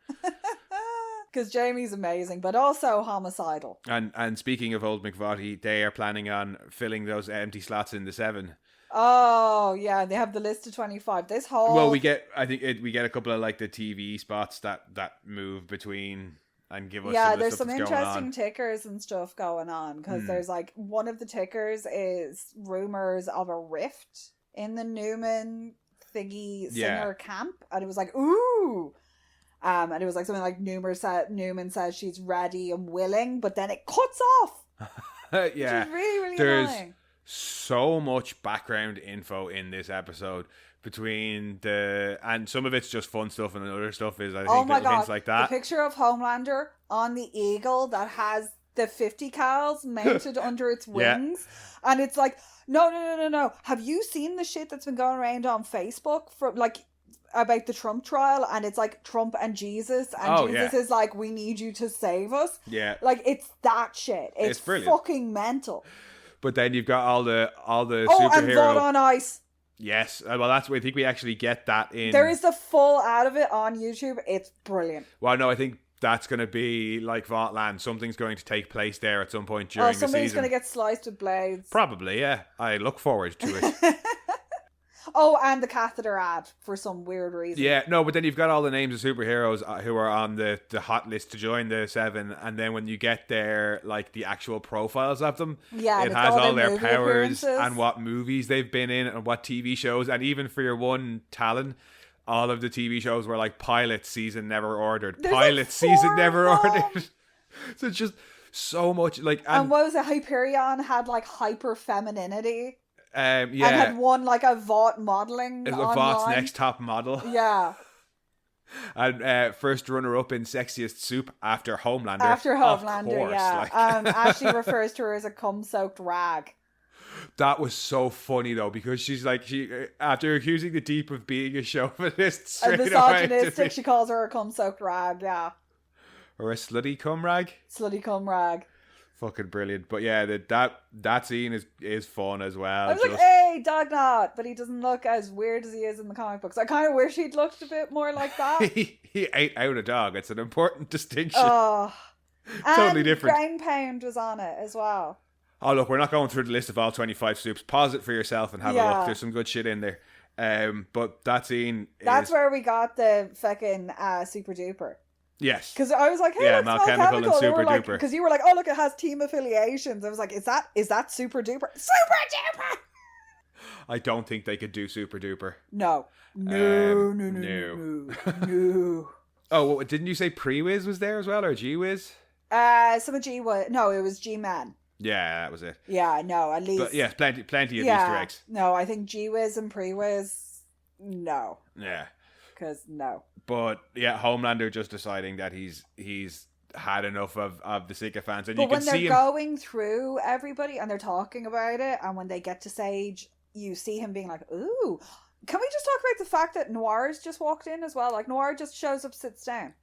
Because Jamie's amazing, but also homicidal. And speaking of old McVotty, they are planning on filling those empty slots in the 7. Oh yeah, they have the list of 25. This whole we get a couple of like the TV spots that move between. And give us there's some interesting tickers and stuff going on, because there's like one of the tickers is rumors of a rift in the Newman thingy singer camp, and it was like ooh, and it was like something like Newman says she's ready and willing, but then it cuts off. Yeah, which is really there's annoying. So much background info in this episode. And some of it's just fun stuff, and the other stuff is, I think, little hints like that. The picture of Homelander on the eagle that has the 50 cals mounted under its wings, and it's like, no. Have you seen the shit that's been going around on Facebook from like about the Trump trial? And it's like Trump and Jesus, and Jesus is like, we need you to save us. Yeah, like it's that shit. It's fucking mental. But then you've got all the superhero. And Vought on Ice. Yes, well, I think we actually get that in. There is the full ad of it on YouTube. It's brilliant. Well, no, I think that's going to be like Vought land. Something's going to take place there at some point during the season. Somebody's going to get sliced with blades. Probably, yeah. I look forward to it. Oh, and the catheter ad for some weird reason. Yeah, no, but then you've got all the names of superheroes who are on the hot list to join the 7, and then when you get there, like the actual profiles of them, it has all their powers and what movies they've been in and what TV shows, and even for your one Talon, all of the TV shows were like pilot season never ordered. There's pilot like season never ordered. So it's just so much like. And what was it? Hyperion had like hyper femininity. Yeah. And had won like a Vought modeling. It was Vaught's next top model. Yeah. And first runner up in sexiest soup after Homelander. After Homelander, course, yeah. like. Ashley refers to her as a cum-soaked rag. That was so funny though, because she's like, after accusing the Deep of being a chauvinist, straight misogynistic, she calls her a cum-soaked rag, yeah. Or a slutty cum rag. Slutty cum rag. Fucking brilliant. But yeah, that scene is fun as well. I was like, hey, Dognot, but he doesn't look as weird as he is in the comic books. I kind of wish he'd looked a bit more like that. he ate out a dog. It's an important distinction. Oh. Totally different. Ground Pound was on it as well. Oh, look, we're not going through the list of all 25 soups. Pause it for yourself and have a look. There's some good shit in there. But that scene That's where we got the fucking Super Duper. Yes. Because I was like, hey, that's Malchemical and Super Duper. Because you were like, oh, look, it has team affiliations. I was like, is that Super Duper? Super Duper! I don't think they could do Super Duper. No. No. Oh, didn't you say Pre-Wiz was there as well, or G-Wiz? Some of G-Wiz. No, it was G-Man. Yeah, that was it. Yeah, no, at least. But yes, plenty of Easter eggs. No, I think G-Wiz and Pre-Wiz, no. Yeah. Because no. But yeah, Homelander just deciding that he's had enough of the sycophants, and but you can see him. But when they're going through everybody and they're talking about it, and when they get to Sage, you see him being like, "Ooh, can we just talk about the fact that Noir's just walked in as well? Like Noir just shows up, sits down."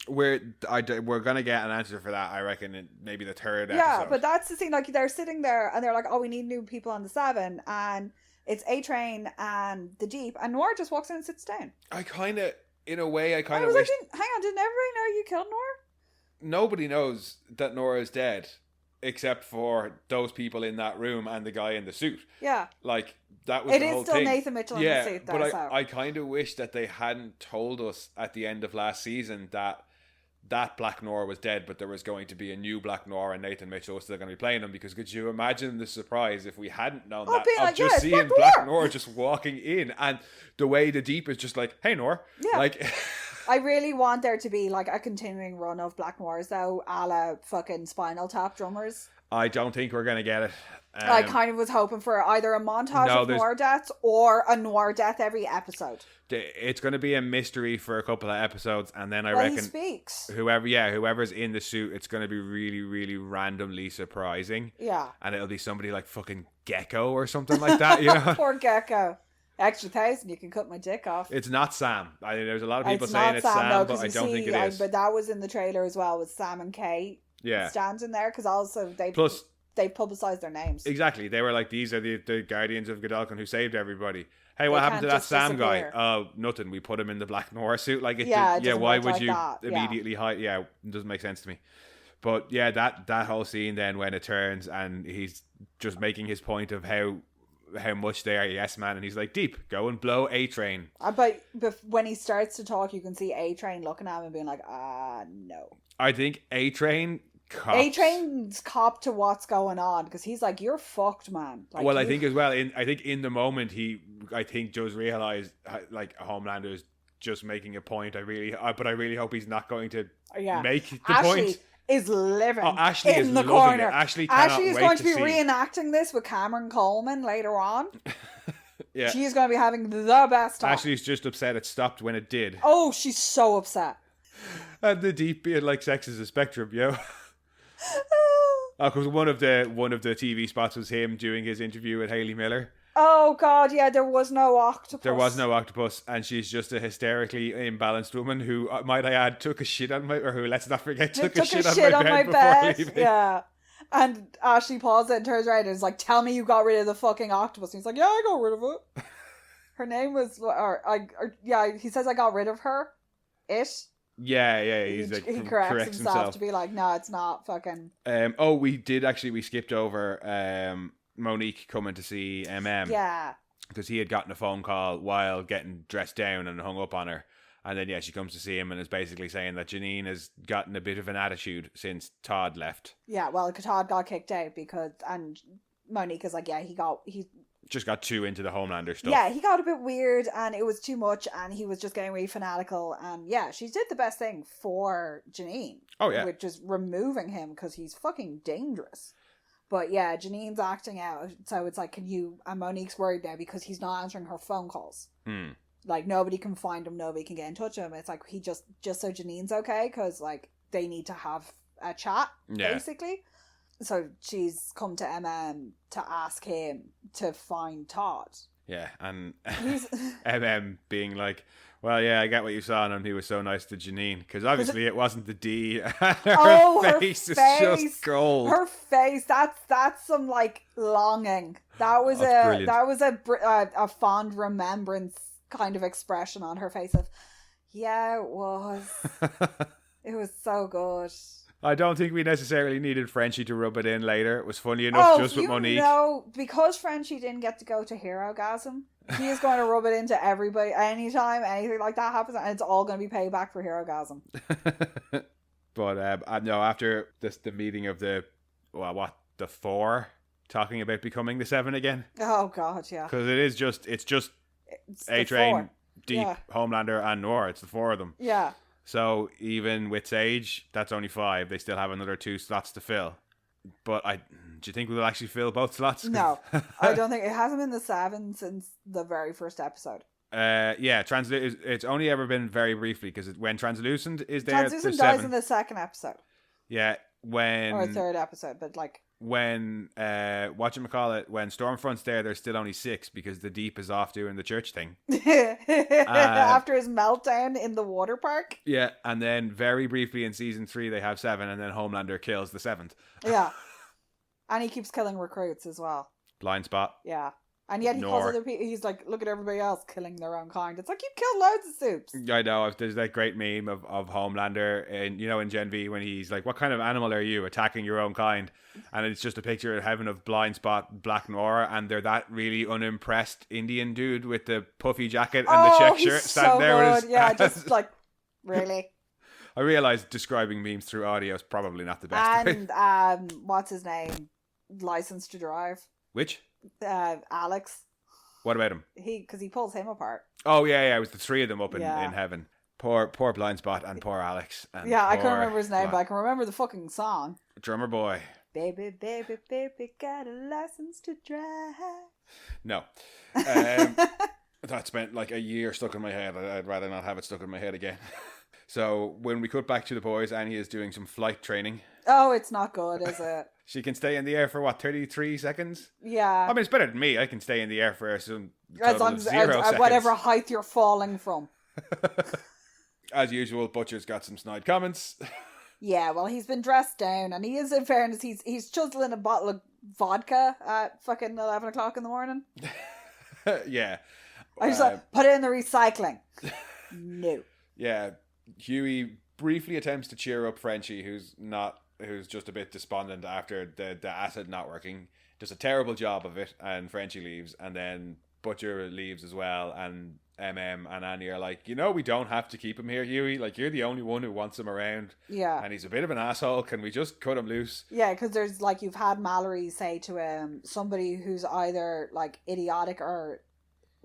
We're gonna get an answer for that, I reckon, in maybe the third episode. Yeah, but that's the thing. Like they're sitting there and they're like, "Oh, we need new people on the 7," and it's A-Train and the Deep, and Noir just walks in and sits down. In a way, I was wish... like, hang on, didn't everybody know you killed Noir? Nobody knows that Noir is dead, except for those people in that room and the guy in the suit. Yeah. Like, that was the whole thing. It is still Nathan Mitchell in the suit, though. But I kind of wish that they hadn't told us at the end of last season that Black Noir was dead, but there was going to be a new Black Noir and Nathan Mitchell was still going to be playing him, because could you imagine the surprise if we hadn't known that, of just seeing Black Noir just walking in, and the way the Deep is just like, hey Noir. Yeah. Like, I really want there to be like a continuing run of Black Noirs though, a la fucking Spinal Tap drummers. I don't think we're going to get it. I kind of was hoping for either a montage of Noir deaths or a Noir death every episode. It's going to be a mystery for a couple of episodes, and then I reckon he speaks. Whoever's in the suit, it's going to be really, really randomly surprising. Yeah. And it'll be somebody like fucking Gecko or something like that, you know? Poor Gecko. Extra 1,000, you can cut my dick off. It's not Sam. There's a lot of people saying it's Sam, but I don't think it is. But that was in the trailer as well, with Sam and Kate standing there, because also they publicised their names. Exactly. They were like, these are the Guardians of Godalkin who saved everybody. Hey, what happened to that Sam guy? Oh, nothing. We put him in the Black Noir suit. Like, why would you immediately hide? Yeah, it doesn't make sense to me. But yeah, that whole scene then when it turns and he's just making his point of how much they are yes man, and he's like, Deep, go and blow A-Train. But when he starts to talk, you can see A-Train looking at him and being like, no. I think A-Train's cop to what's going on, because he's like, you're fucked, man. Like, I think as well, in the moment I think Joe's realised like Homelander's just making a point. But I really hope he's not going to make the point. Is living Ashley in is the corner. It. Ashley is going to be reenacting this with Cameron Coleman later on. Yeah, she's going to be having the best time. Ashley's just upset it stopped when it did. Oh, she's so upset. And the Deep being like, sex is a spectrum, yo. Because one of the TV spots was him doing his interview with Hayley Miller. Oh God, yeah, there was no octopus. And she's just a hysterically imbalanced woman who, might I add, took a shit on let's not forget, took a shit on my bed before leaving. Yeah. And Ashley pauses and turns around and is like, tell me you got rid of the fucking octopus. And he's like, yeah, I got rid of it. Her name was, he says I got rid of her. Yeah. He's like, he corrects himself to be like, no, it's not fucking. We skipped over Monique coming to see Yeah. Because he had gotten a phone call while getting dressed down and hung up on her. And then, she comes to see him and is basically saying that Janine has gotten a bit of an attitude since Todd left. Yeah, well, Todd got kicked out and Monique is like, he just got too into the Homelander stuff. Yeah, he got a bit weird and it was too much and he was just getting really fanatical. And yeah, she did the best thing for Janine. Oh, yeah. Which is removing him because he's fucking dangerous. But yeah, Janine's acting out. So it's like, and Monique's worried now because he's not answering her phone calls. Like, nobody can find him, nobody can get in touch with him. It's like, he just so Janine's okay, because, like, they need to have a chat, basically. So she's come to to ask him to find Todd. Yeah, and being like, well, yeah, I get what you saw on him. He was so nice to Janine. Because obviously it wasn't the D. Her face is just gold. Her face, that's some, like, longing. That was a fond remembrance kind of expression on her face of, yeah, it was. It was so good. I don't think we necessarily needed Frenchie to rub it in later. It was funny enough just with Monique. Because Frenchie didn't get to go to Herogasm, he is going to rub it into everybody anytime anything like that happens, and it's all going to be payback for Herogasm. But no, after the meeting of the 4 talking about becoming the 7 again. Oh God, yeah. Because it's just A-Train, Deep, Homelander, and Noir. It's the 4 of them. Yeah. So even with Sage, that's only 5. They still have another 2 slots to fill. But do you think we'll actually fill both slots? No, I don't think it hasn't been the 7 since the very first episode. It's only ever been very briefly because when Translucent is there, Translucent dies in the 2nd episode. Yeah, or 3rd episode, but like. When when Stormfront's there, there's still only 6 because the Deep is off doing the church thing after his meltdown in the water park. Yeah, and then very briefly in season 3 they have 7, and then Homelander kills the 7th. Yeah, and he keeps killing recruits as well. Blind Spot. Yeah. And yet he calls other people, he's like, look at everybody else killing their own kind. It's like, you killed loads of soups. I know, there's that great meme of Homelander in Gen V when he's like, what kind of animal are you attacking your own kind? And it's just a picture of heaven of Blind Spot, Black Noir, and they're that really unimpressed Indian dude with the puffy jacket and the check shirt standing there with his yeah, just like, really? I realise describing memes through audio is probably not the best. And, what's his name? License to Drive. Which? Alex. What about him? Because he pulls him apart. Oh yeah, it was the 3 of them up in heaven. Poor Blind Spot and poor Alex. And I can't remember his name, but I can remember the fucking song. Drummer Boy. Baby, baby, baby, got a license to drive. No. That spent like a year stuck in my head. I'd rather not have it stuck in my head again. So when we cut back to the boys, Annie is doing some flight training. Oh, it's not good, is it? She can stay in the air for 33 seconds? Yeah. I mean, it's better than me. I can stay in the air for some as long as whatever height you're falling from. As usual, Butcher's got some snide comments. Yeah, well, he's been dressed down, and he is, in fairness, he's chuzzling a bottle of vodka at fucking 11 o'clock in the morning. Yeah. I just like, put it in the recycling. No. Yeah. Hughie briefly attempts to cheer up Frenchie, who's just a bit despondent after the acid not working. Does a terrible job of it, and Frenchie leaves, and then Butcher leaves as well, and MM and Annie are like, we don't have to keep him here, Hughie. Like, you're the only one who wants him around. Yeah. And he's a bit of an asshole. Can we just cut him loose? Yeah, because there's, like, you've had Mallory say to somebody who's either, like, idiotic or...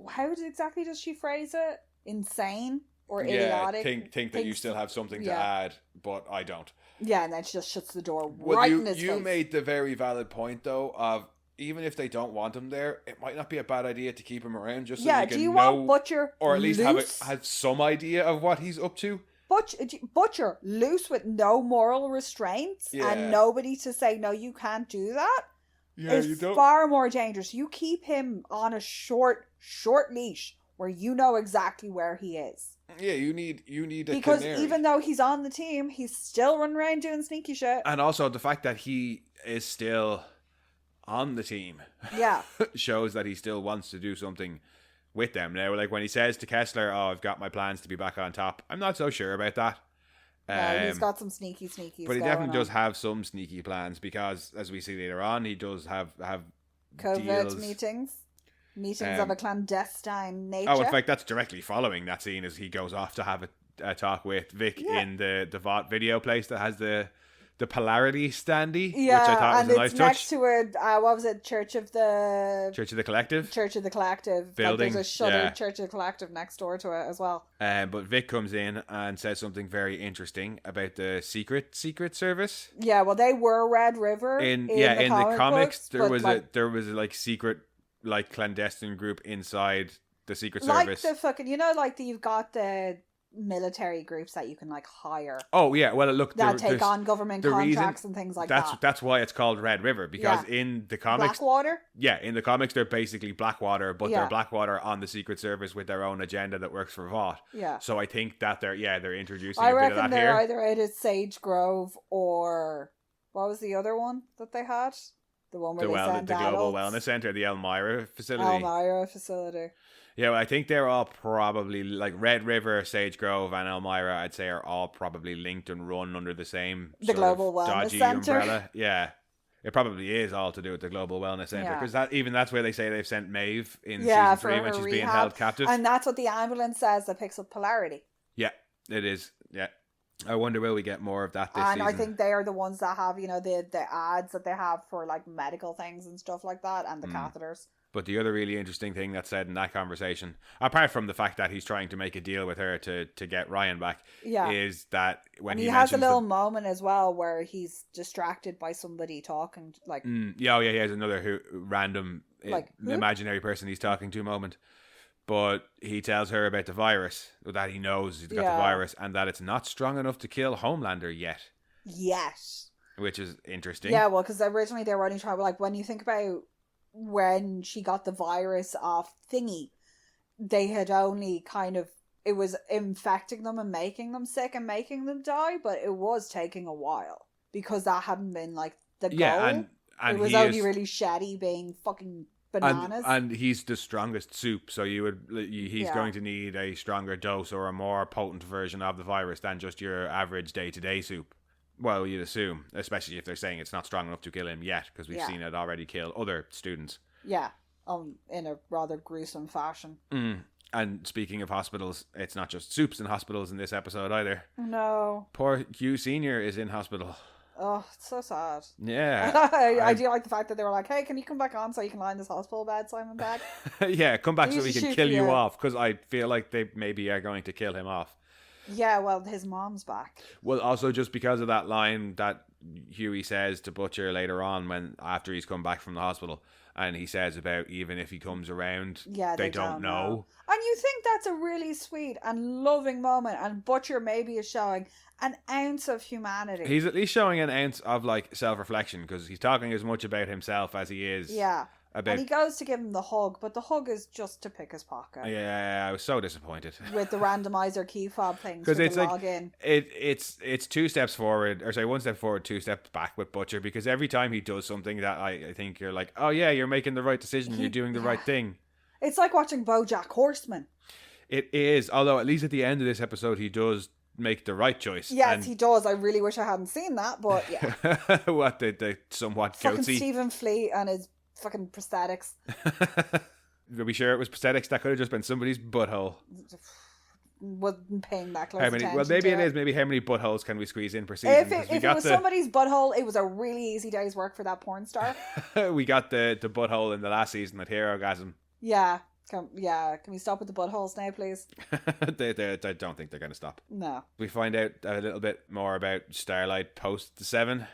How exactly does she phrase it? Insane? Or idiotic. Think that you still have something to add, but I don't. Yeah, and then she just shuts the door in his face. You made the very valid point, though, of even if they don't want him there, it might not be a bad idea to keep him around just so you can know, want Butcher or at least have some idea of what he's up to. Butcher loose with no moral restraints and nobody to say, no, you can't do that. Yeah, is far more dangerous. You keep him on a short leash where you know exactly where he is. Yeah, you need a because canary. Even though he's on the team, he's still running around doing sneaky shit. And also the fact that he is still on the team, shows that he still wants to do something with them. Now, like when he says to Kessler, "Oh, I've got my plans to be back on top," I'm not so sure about that. No, he's got some sneaky but he definitely does have some sneaky plans, because as we see later on, he does have covert deals. meetings of a clandestine nature. Oh, in fact, that's directly following that scene as he goes off to have a talk with Vic in the Vought video place that has the polarity standee, which I thought was a nice touch. And it's next to a what was it, Church of the Collective building. Like, there's a shuttered Church of the Collective next door to it as well. But Vic comes in and says something very interesting about the secret service. Yeah, well, they were Red River in the comics. There was a secret, like, clandestine group inside the secret service, like the fucking, you've got the military groups that you can, like, hire. Oh yeah, well, look, that take on government contracts and things like that. That's why it's called Red River, because in the comics, Blackwater. Yeah, in the comics they're basically Blackwater, but they're Blackwater on the Secret Service with their own agenda that works for Vought. Yeah. So I think that they're introducing I a bit of that reckon here. they're either out at Sage Grove or what was the other one that they had? The one where the Global Wellness Center, the Elmira facility. Yeah, well, I think they're all probably, like, Red River, Sage Grove, and Elmira, I'd say, are all probably linked and run under the same Global Wellness dodgy Center umbrella. Yeah, it probably is all to do with the Global Wellness Center, because that's where they say they've sent Maeve in season 3 when she's being held captive, and that's what the ambulance says that picks up polarity. Yeah, it is. Yeah, I wonder will we get more of that this season? And I think they are the ones that have, the ads that they have for, like, medical things and stuff like that, and the catheters. But the other really interesting thing that's said in that conversation, apart from the fact that he's trying to make a deal with her to get Ryan back, is that when he has a little moment as well where he's distracted by somebody talking, like... he has another random imaginary person he's talking to moment. But he tells her about the virus, that he knows he's got the virus, and that it's not strong enough to kill Homelander yet. Yes. Which is interesting. Yeah, well, because originally they were only trying, like, when you think about when she got the virus off Thingy, they had only kind of, it was infecting them and making them sick and making them die, but it was taking a while because that hadn't been, like, the goal. And it was only really Shetty being fucking bananas. And he's the strongest soup, so he's going to need a stronger dose or a more potent version of the virus than just your average day-to-day soup. Well, you'd assume, especially if they're saying it's not strong enough to kill him yet, because we've seen it already kill other students. Yeah, in a rather gruesome fashion. And speaking of hospitals, it's not just soups in hospitals in this episode either. No. Poor Hugh Sr. is in hospital. Oh, it's so sad. Yeah. I do like the fact that they were like, hey, can you come back on so you can lie in this hospital bed, Simon Pegg? Yeah, come back so we can kill you off, because I feel like they maybe are going to kill him off. Yeah, well, his mom's back. Well, also just because of that line that Hughie says to Butcher later on after he's come back from the hospital, and he says about even if he comes around, they don't know. And you think that's a really sweet and loving moment, and Butcher maybe is showing an ounce of humanity. He's at least showing an ounce of, like, self-reflection, because he's talking as much about himself as he is. Yeah. And he goes to give him the hug, but the hug is just to pick his pocket. Yeah, I was so disappointed. With the randomizer key fob things for the login. It's 2 steps forward, or sorry, 1 step forward, 2 steps back with Butcher, because every time he does something that I think you're like, oh yeah, you're making the right decision, you're doing the right thing. It's like watching BoJack Horseman. It is, although at least at the end of this episode he does make the right choice. Yes, he does. I really wish I hadn't seen that, but yeah. What, the somewhat fucking goatsy Stephen Fleet and his fucking prosthetics. Are we sure it was prosthetics? That could have just been somebody's butthole. Wasn't paying that close attention. Well, maybe it is. Maybe how many buttholes can we squeeze in per season? If it was somebody's butthole, it was a really easy day's work for that porn star. We got the butthole in the last season at Herogasm. Yeah. Can we stop with the buttholes now, please? I don't think they're going to stop. No. We find out a little bit more about Starlight post the 7.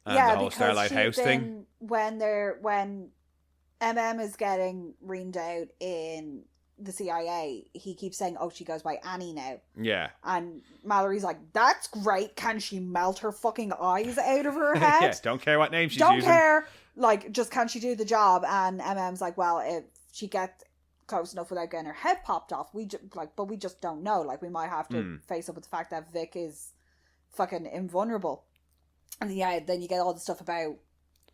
And the whole Starlight House thing. When MM is getting reamed out in the CIA, he keeps saying, oh, she goes by Annie now. Yeah. And Mallory's like, that's great. Can she melt her fucking eyes out of her head? Yeah, don't care what name she's using. Don't care. Like, just can she do the job? And MM's like, well, if she gets close enough without getting her head popped off, but we just don't know. Like, we might have to face up with the fact that Vic is fucking invulnerable. And yeah, then you get all the stuff about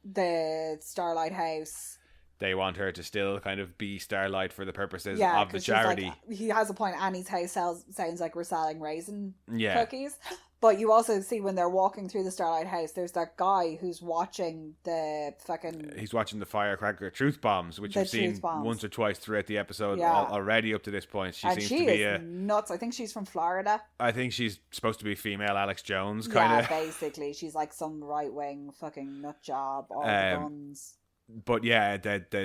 the Starlight House. They want her to still kind of be Starlight for the purposes of the charity. Like, he has a point. Annie's house sounds like we're selling raisin cookies. But you also see when they're walking through the Starlight House, there's that guy who's watching the fucking... He's watching the firecracker truth bombs, which we've seen once or twice throughout the episode already up to this point. She seems to be nuts. I think she's from Florida. I think she's supposed to be female Alex Jones, kind of. Yeah, basically. She's like some right-wing fucking nut job, all the guns. But yeah,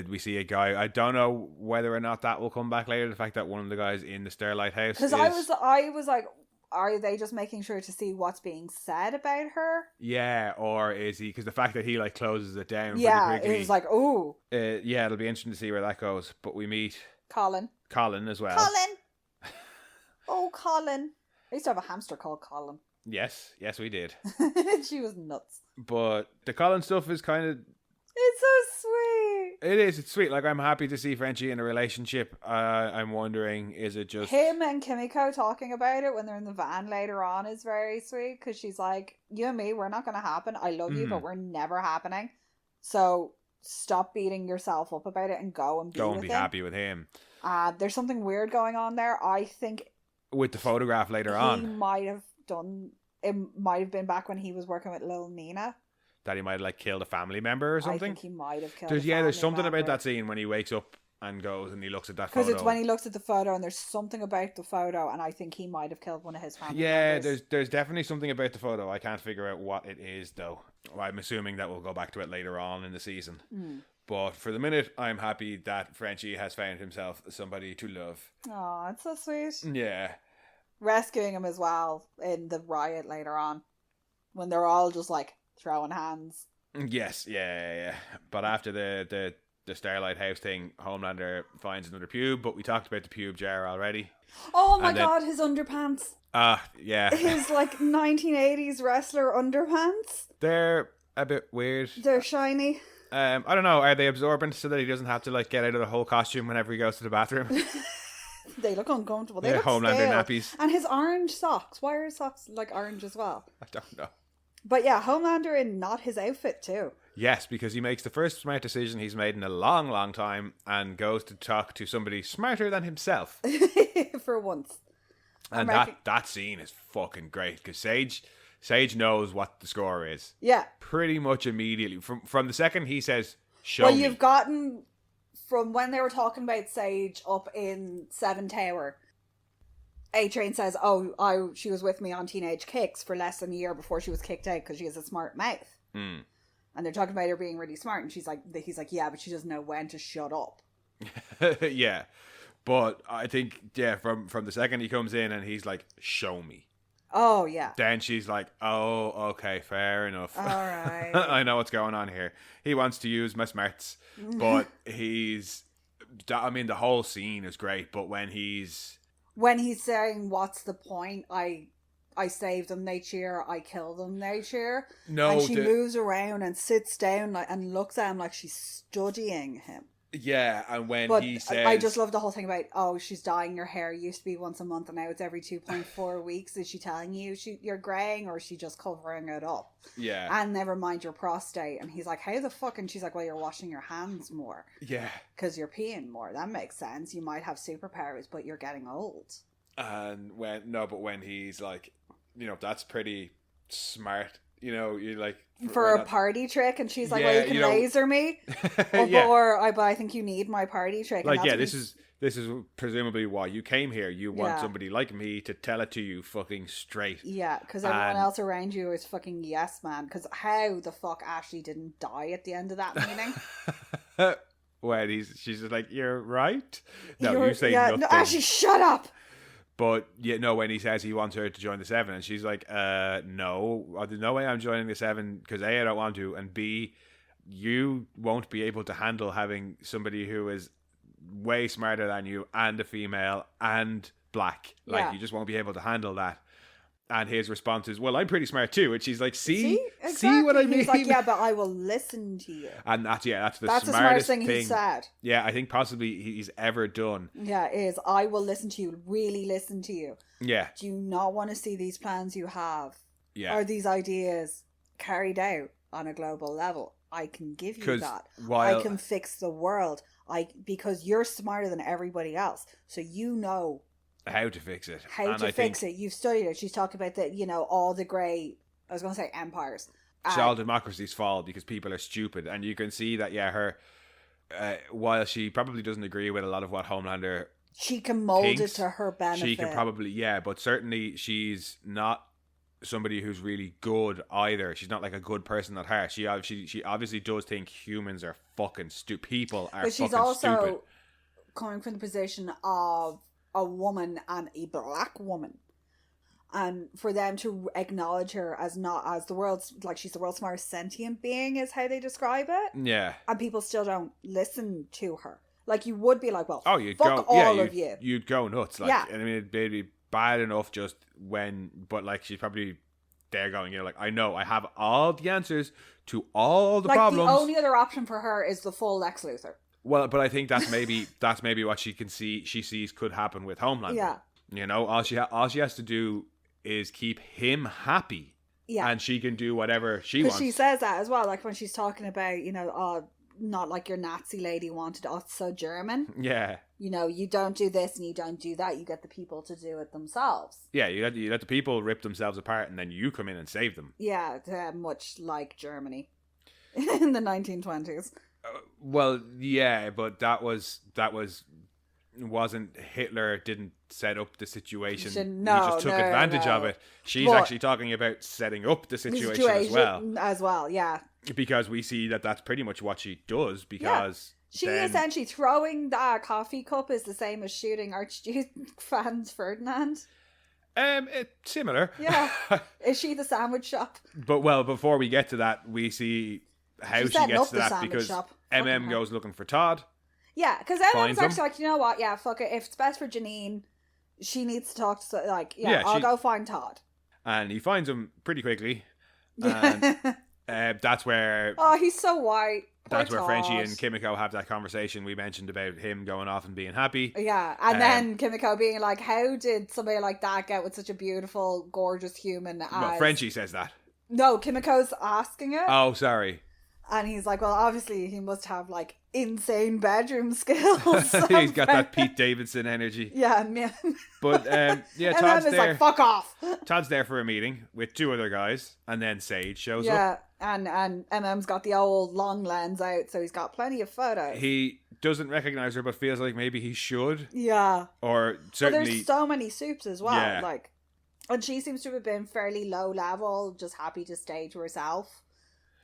we see a guy. I don't know whether or not that will come back later, the fact that one of the guys in the Starlight House Because I was like... Are they just making sure to see what's being said about her? Yeah, or is he... Because the fact that he, like, closes it down pretty quickly... it was like, ooh. Yeah, it'll be interesting to see where that goes. But we meet... Colin as well. Colin! Oh, Colin. I used to have a hamster called Colin. Yes, we did. She was nuts. But the Colin stuff is kind of... It's so sweet. It is. It's sweet. Like, I'm happy to see Frenchie in a relationship. I'm wondering, is it just... Him and Kimiko talking about it when they're in the van later on is very sweet. Because she's like, you and me, we're not going to happen. I love you, but we're never happening. So stop beating yourself up about it and go and be happy with him. There's something weird going on there. I think... With the photograph later on. He might have done... It might have been back when he was working with Lil Nina. That he might have, like, killed a family member or something. I think he might have killed there's something about that scene when he wakes up and goes and he looks at that photo. Because it's when he looks at the photo and there's something about the photo and I think he might have killed one of his family members. Yeah, there's definitely something about the photo. I can't figure out what it is, though. I'm assuming that we'll go back to it later on in the season. But for the minute, I'm happy that Frenchie has found himself somebody to love. Oh, it's so sweet. Yeah. Rescuing him as well in the riot later on. When they're all just, like, throwing hands. Yes, yeah. But after the Starlight House thing, Homelander finds another pube, but we talked about the pube jar already. Oh my god, his underpants. Yeah. His, like, 1980s wrestler underpants. They're a bit weird. They're shiny. I don't know, are they absorbent so that he doesn't have to, like, get out of the whole costume whenever he goes to the bathroom? They look uncomfortable. They look Homelander stale. nappies. And his orange socks. Why are his socks, like, orange as well? I don't know. But yeah, Homelander in not his outfit too. Yes, because he makes the first smart decision he's made in a long, long time and goes to talk to somebody smarter than himself. For once. And that scene is fucking great because Sage knows what the score is. Yeah. Pretty much immediately. From the second he says, show me. Well, you've gotten from when they were talking about Sage up in Seven Tower. A-Train says, she was with me on Teenage Kicks for less than a year before she was kicked out because she has a smart mouth. And they're talking about her being really smart, and he's like, yeah, but she doesn't know when to shut up. Yeah. But I think, from the second he comes in and he's like, show me. Oh, yeah. Then she's like, oh, okay, fair enough. All right. I know what's going on here. He wants to use my smarts, but the whole scene is great, but when he's saying, what's the point? I save them, they cheer. I kill them, they cheer. No, and she moves around and sits down and looks at him like she's studying him. Yeah, and when he says... I just love the whole thing about, she's dyeing your hair. It used to be once a month and now it's every 2.4 weeks. Is she telling you you're greying or is she just covering it up? Yeah. And never mind your prostate. And he's like, how the fuck? And she's like, well, you're washing your hands more. Yeah. Because you're peeing more. That makes sense. You might have superpowers, but you're getting old. And when he's like, that's pretty smart. You're like... For a party trick, and she's like, well, you can laser me. But I think you need my party trick. Like, yeah, this is presumably why you came here. You want somebody like me to tell it to you fucking straight. Yeah, because everyone else around you is fucking yes man. Because how the fuck Ashley didn't die at the end of that meeting? When she's just like, you're right. No, you say nothing. No, Ashley, shut up. But when he says he wants her to join the Seven, and she's like, no, there's no way I'm joining the Seven because A, I don't want to, and B, you won't be able to handle having somebody who is way smarter than you and a female and black. Like, you just won't be able to handle that. And his response is, well, I'm pretty smart too. And she's like, see what I mean? He's like, yeah, but I will listen to you. And that's the smartest thing he said. Yeah, I think possibly he's ever done. Yeah, it is. I will listen to you, really listen to you. Yeah. Do you not want to see these plans you have? Yeah. Or these ideas carried out on a global level? I can give you that. I can fix the world. Because you're smarter than everybody else. So how to fix it. How to fix it. You've studied it. She's talking about the, all the great, I was going to say empires. All democracies fall because people are stupid. And you can see that, her, while she probably doesn't agree with a lot of what Homelander she can mold thinks, it to her benefit. She can probably, but certainly she's not somebody who's really good either. She's not like a good person at heart. She obviously does think humans are fucking stupid. People are fucking stupid. But she's also coming from the position of a woman and a black woman. And for them to acknowledge her as not as the world's, like she's the world's smartest sentient being is how they describe it. Yeah. And people still don't listen to her. Like you would be like, well, you'd fuck go, all of you. You'd go nuts. Like, I mean, it'd be bad enough just but like she's probably there going, like, I know I have all the answers to all the problems. The only other option for her is the full Lex Luthor. Well, but I think that's maybe what she sees could happen with Homelander. Yeah. All she has to do is keep him happy. Yeah. And she can do whatever she wants. Because she says that as well, like when she's talking about, not like your Nazi lady wanted us so German. Yeah. You don't do this and you don't do that. You get the people to do it themselves. Yeah, you let the people rip themselves apart and then you come in and save them. Yeah, much like Germany in the 1920s. Well, yeah, but that wasn't Hitler didn't set up the situation. He just took advantage of it. She's actually talking about setting up the situation as well. As well, yeah. Because we see that that's pretty much what she does. Because she essentially throwing that coffee cup is the same as shooting Archduke Franz Ferdinand. It's similar. Yeah. Is she the sandwich shop? But before we get to that, we see how she gets to that because goes looking for Todd. Yeah, because MM's actually like, you know what? Yeah, fuck it. If it's best for Janine, she needs to talk to, I'll go find Todd. And he finds him pretty quickly. And that's where... Oh, he's so white. That's where Frenchie and Kimiko have that conversation we mentioned about him going off and being happy. Yeah, and then Kimiko being like, how did somebody like that get with such a beautiful, gorgeous human as... Well, Frenchie says that. No, Kimiko's asking it. Oh, sorry. And he's like, well, obviously he must have like insane bedroom skills. He's got that Pete Davidson energy. Yeah. But Todd's there. Like, fuck off. Todd's there for a meeting with two other guys, and then Sage shows up. Yeah, and MM's got the old long lens out, so he's got plenty of photos. He doesn't recognize her, but feels like maybe he should. Yeah. Or certainly. Well, there's so many soups as well. Yeah. Like, and she seems to have been fairly low level, just happy to stay to herself.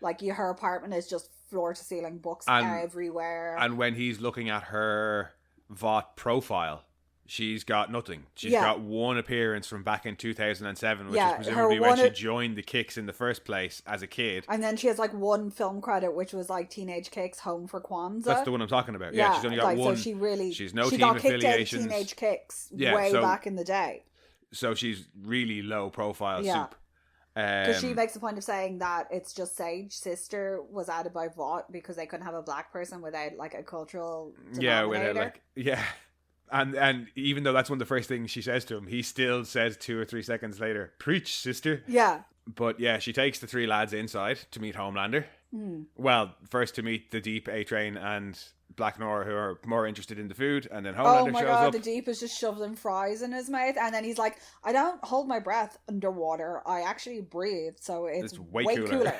Like, her apartment is just floor-to-ceiling books everywhere. And when he's looking at her Vought profile, she's got nothing. She's got one appearance from back in 2007, which is presumably when she joined the Kicks in the first place as a kid. And then she has, like, one film credit, which was, like, Teenage Kicks Home for Kwanzaa. That's the one I'm talking about. Yeah, she's only got one. So she's no team affiliations. She got kicked out of Teenage Kicks way back in the day. So she's really low-profile soup. Because she makes the point of saying that it's just Sage's sister was added by Vought because they couldn't have a black person without like a cultural denominator. And even though that's one of the first things she says to him, he still says 2 or 3 seconds later, "Preach, sister." Yeah. But yeah, she takes the 3 lads inside to meet Homelander. Well, first to meet the Deep, A-Train and Black Noir, who are more interested in the food, and then Homelander shows up. Oh my god, the Deep is just shoveling fries in his mouth, and then he's like, I don't hold my breath underwater, I actually breathe, so it's way cooler.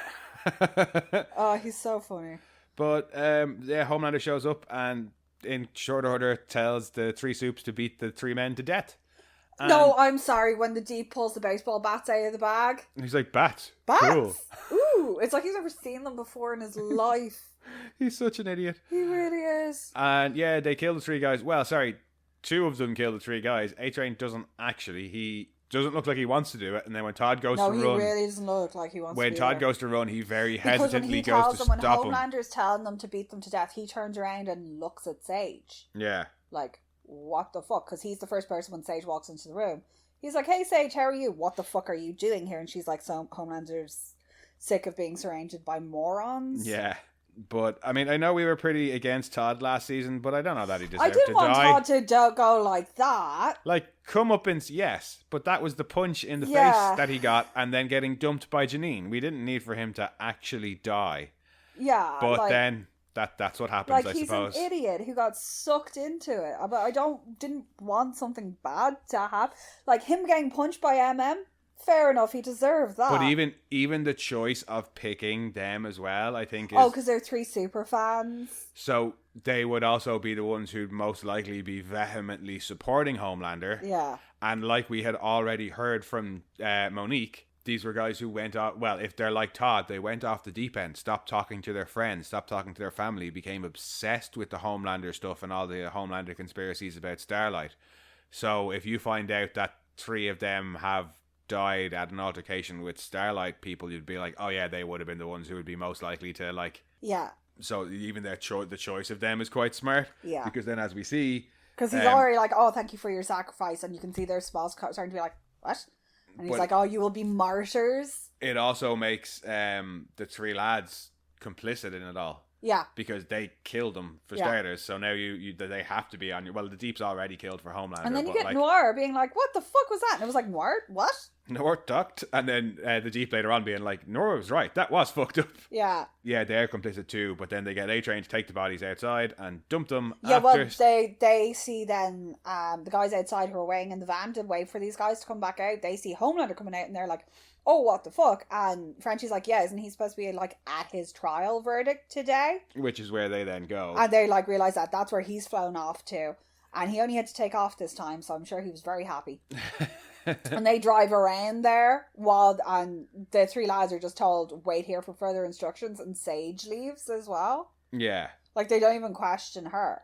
Oh, he's so funny. But Homelander shows up and in short order tells the 3 soups to beat the 3 men to death. And no, I'm sorry, when the Deep pulls the baseball bats out of the bag. He's like, bats? Cool. Ooh, it's like he's never seen them before in his life. He's such an idiot. He really is. And yeah, they kill the 3 guys. Well, sorry, 2 of them kill the 3 guys. A-Train doesn't actually. He doesn't look like he wants to do it. And then when Todd goes to run... No, he really doesn't look like he wants to do it. When Todd goes to run, he very hesitantly goes to stop him. When Homelander's telling them to beat them to death, he turns around and looks at Sage. Yeah. Like, what the fuck? Because he's the first person when Sage walks into the room. He's like, hey, Sage, how are you? What the fuck are you doing here? And she's like, so Homelander's sick of being surrounded by morons. Yeah. But, I mean, I know we were pretty against Todd last season, but I don't know that he deserved to die. I didn't want Todd to go like that. Like, comeuppance, yes. But that was the punch in the face that he got, and then getting dumped by Janine. We didn't need for him to actually die. Yeah. But then, that's what happens, I he's suppose. An idiot who got sucked into it. But I didn't want something bad to happen. Like, him getting punched by MM, fair enough, he deserved that. But even the choice of picking them as well, I think is... Oh, because they're 3 super fans. So they would also be the ones who'd most likely be vehemently supporting Homelander. Yeah. And like we had already heard from Monique, these were guys who went off... Well, if they're like Todd, they went off the deep end, stopped talking to their friends, stopped talking to their family, became obsessed with the Homelander stuff and all the Homelander conspiracies about Starlight. So if you find out that 3 of them have died at an altercation with Starlight people, you'd be like, oh yeah, they would have been the ones who would be most likely to, like... Yeah. So even the choice of them is quite smart. Yeah. Because then, as we see... Because he's already like, oh, thank you for your sacrifice. And you can see their spouse starting to be like, what? And he's like, oh, you will be martyrs. It also makes the 3 lads complicit in it all. Yeah. Because they killed them, for starters. So now they have to be on your... Well, the Deep's already killed for Homelander. And then you get Noir being like, what the fuck was that? And it was like, Noir? What? Noir ducked. And then the Deep later on being like, Noir was right. That was fucked up. Yeah. Yeah, they're complicit too. But then they get A-Train to take the bodies outside and dump them. Yeah, well, they see then the guys outside who are waiting in the van to wait for these guys to come back out. They see Homelander coming out and they're like, oh, what the fuck? And Frenchie's like, yeah, isn't he supposed to be like at his trial verdict today? Which is where they then go. And they like realize that that's where he's flown off to. And he only had to take off this time, so I'm sure he was very happy. And they drive around there and the 3 lads are just told, wait here for further instructions, and Sage leaves as well. Yeah. Like, they don't even question her.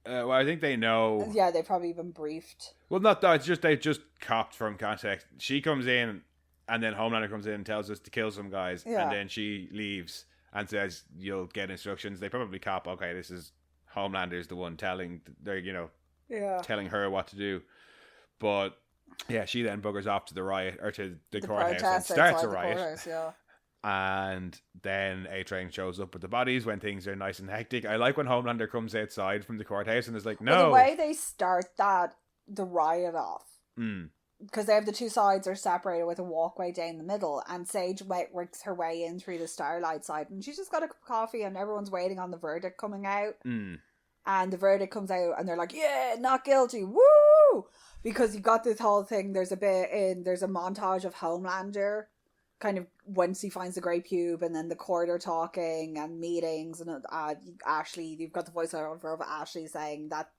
Well, I think they know. Yeah, they've probably been briefed. Well, not that. It's just they've just copped from context. She comes in, and then Homelander comes in and tells us to kill some guys, and then she leaves and says, you'll get instructions. They probably cop, okay, this is Homelander's the one telling her what to do. But yeah, she then buggers off to the riot, or to the courthouse, and starts a riot. And then A-Train shows up with the bodies when things are nice and hectic. I like when Homelander comes outside from the courthouse and is like, no. Well, the way they start the riot off, because they have the 2 sides are separated with a walkway down the middle, and Sage works her way in through the Starlight side, and she's just got a cup of coffee, and everyone's waiting on the verdict coming out. And the verdict comes out, and they're like, yeah, not guilty, woo! Because you got this whole thing, there's a montage of Homelander, kind of once he finds the Grey Pube, and then the court are talking, and meetings, and Ashley, you've got the voiceover of Ashley saying that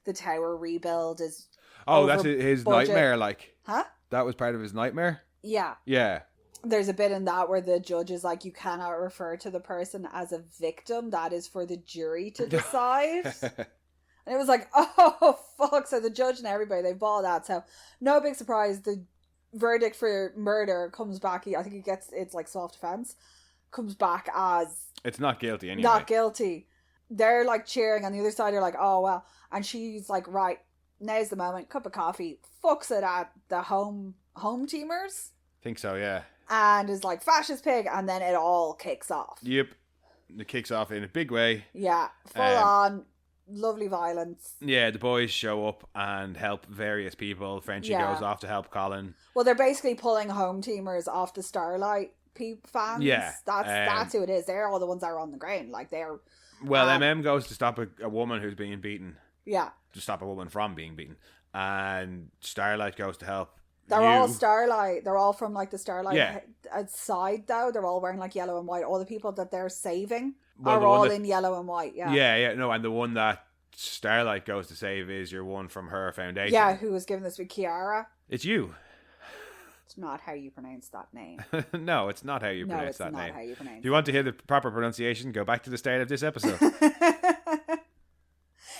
the tower rebuild is... Oh, that's his budget. Nightmare, like... Huh? That was part of his nightmare? Yeah. Yeah. There's a bit in that where the judge is like, you cannot refer to the person as a victim. That is for the jury to decide. And it was like, oh, fuck. So the judge and everybody, they bought that. So no big surprise. The verdict for murder comes back. I think it's like self-defense. Comes back as... It's not guilty anyway. Not guilty. They're like cheering. On the other side, they're like, oh, well. And she's like, right, now's the moment. Cup of coffee. Fucks it at the home teamers. Think so, yeah. And is like, fascist pig, and then it all kicks off. Yep. It kicks off in a big way. Yeah. Full on. Lovely violence. Yeah, the boys show up and help various people. Frenchie goes off to help Colin. Well, they're basically pulling home teamers off the Starlight fans. Yeah. That's who it is. They're all the ones that are on the ground. Like, they're... Well, MM goes to stop a woman who's being beaten. Yeah. To stop a woman from being beaten. And Starlight goes to help. They're all Starlight. They're all from like the Starlight side, though. They're all wearing like yellow and white. All the people that they're saving are all in yellow and white. Yeah. Yeah. No, and the one that Starlight goes to save is your one from her foundation. Yeah, who was given this with Kiara. It's you. It's not how you pronounce that name. No, it's not how you pronounce that name. No, it's not how you pronounce it. If you want to hear the proper pronunciation, go back to the start of this episode.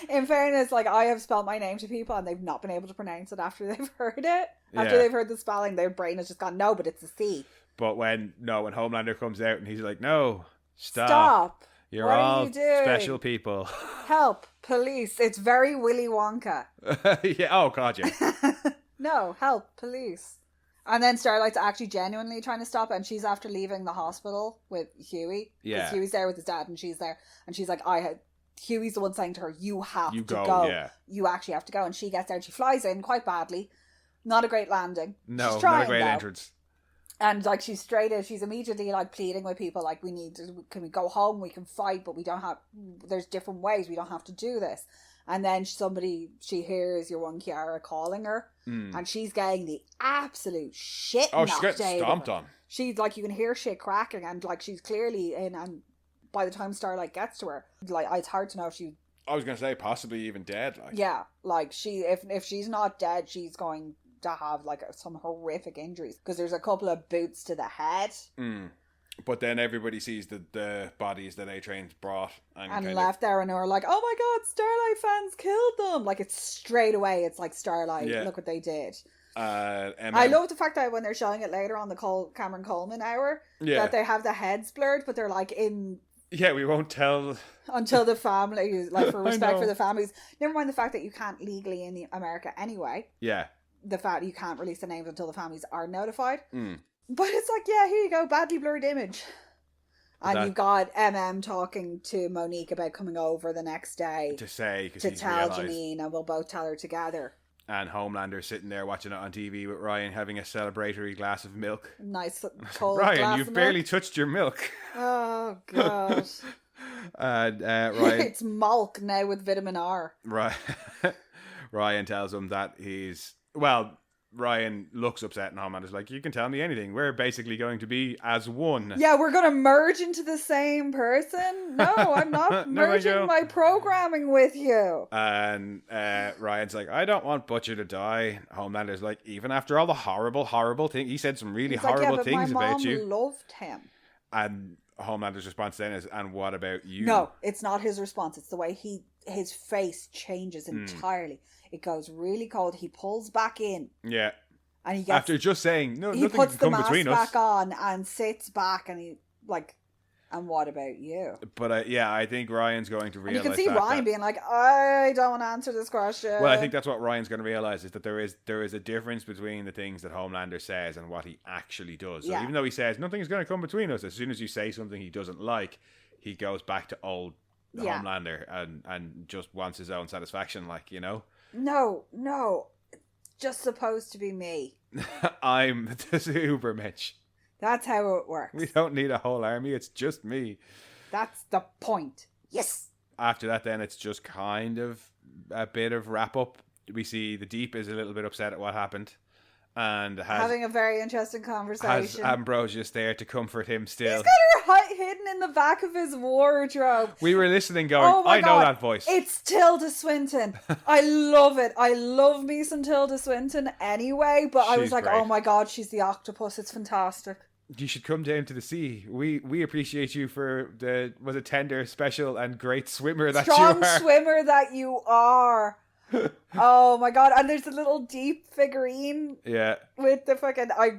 In fairness, like, I have spelled my name to people and they've not been able to pronounce it after they've heard it. After they've heard the spelling, their brain has just gone, no, but it's a C. But when Homelander comes out and he's like, no, stop. You're what all are you doing? Special people. Help, police. It's very Willy Wonka. Yeah. Oh, God, yeah. No, help, police. And then Starlight's actually genuinely trying to stop it, and she's after leaving the hospital with Hughie. Yeah. Because Hughie's there with his dad, and she's there. And she's like, Hughie's the one saying to her, you have to go. Yeah. You actually have to go. And she gets there and she flies in quite badly. Not a great landing. No, not a great entrance. And, like, she's straight in. She's immediately, like, pleading with people, like, can we go home? We can fight, but we don't have, there's different ways. We don't have to do this. And then she hears your one Kiara calling her. And she's getting the absolute shit knocked out of her. She's getting stomped on. She's, like, you can hear shit cracking. And, like, she's clearly in, and by the time Starlight gets to her, like, it's hard to know if I was going to say, possibly even dead. Like. Yeah, like, if she's not dead, she's going to have, like, some horrific injuries, because there's a couple of boots to the head. But then everybody sees the bodies that A-Train's brought and left there, and are like, oh my god, Starlight fans killed them. Like, it's straight away, it's like, Starlight, look what they did. I love the fact that when they're showing it later on the Cameron Coleman hour, that they have the heads blurred, but they're like in... Yeah, we won't tell... Until the family, like, for respect for the families. Never mind the fact that you can't legally in America anyway. Yeah. The fact you can't release the names until the families are notified. But it's like, yeah, here you go, badly blurred image. And you've got talking to Monique about coming over the next day to tell Janine, and we'll both tell her together. And Homelander sitting there watching it on TV with Ryan having a celebratory glass of milk. Nice cold Ryan, glass you've of barely milk. touched your milk. Oh god. And Ryan, it's milk now with vitamin R. Right. Ryan tells him that Ryan looks upset, and Homelander's like, you can tell me anything. We're basically going to be as one. Yeah, we're going to merge into the same person. No, I'm not merging my programming with you. And Ryan's like, I don't want Butcher to die. Homelander's like, even after all the horrible, horrible things, he said some really horrible things about you. My mom loved him. And Homelander's response then is, and what about you? No, it's not his response. It's the way his face changes entirely. It goes really cold. He pulls back in. Yeah. And he gets... After just saying, no, he nothing puts can the come mask between us. back on and sits back, and he, like, and what about you? But I think Ryan's going to realize. And you can see Ryan being like, I don't want to answer this question. Well, I think that's what Ryan's going to realize, is that there is a difference between the things that Homelander says and what he actually does. So even though he says nothing's going to come between us, as soon as you say something he doesn't like, he goes back to old Homelander and just wants his own satisfaction, like, you know. No, it's just supposed to be me. I'm the Super Mitch. That's how it works. We don't need a whole army, it's just me. That's the point. Yes. After that, then, it's just kind of a bit of wrap up. We see the Deep is a little bit upset at what happened. And having a very interesting conversation. Has Ambrosius there to comfort him still. He's got her hidden in the back of his wardrobe. We were listening going, oh I know that voice. It's Tilda Swinton. I love it. I love me some Tilda Swinton anyway, but I was like, great. Oh my god, she's the octopus. It's fantastic. You should come down to the sea. We appreciate you for the tender, special and great swimmer that you are. Strong swimmer that you are. Oh my god, and there's a little Deep figurine with the fucking I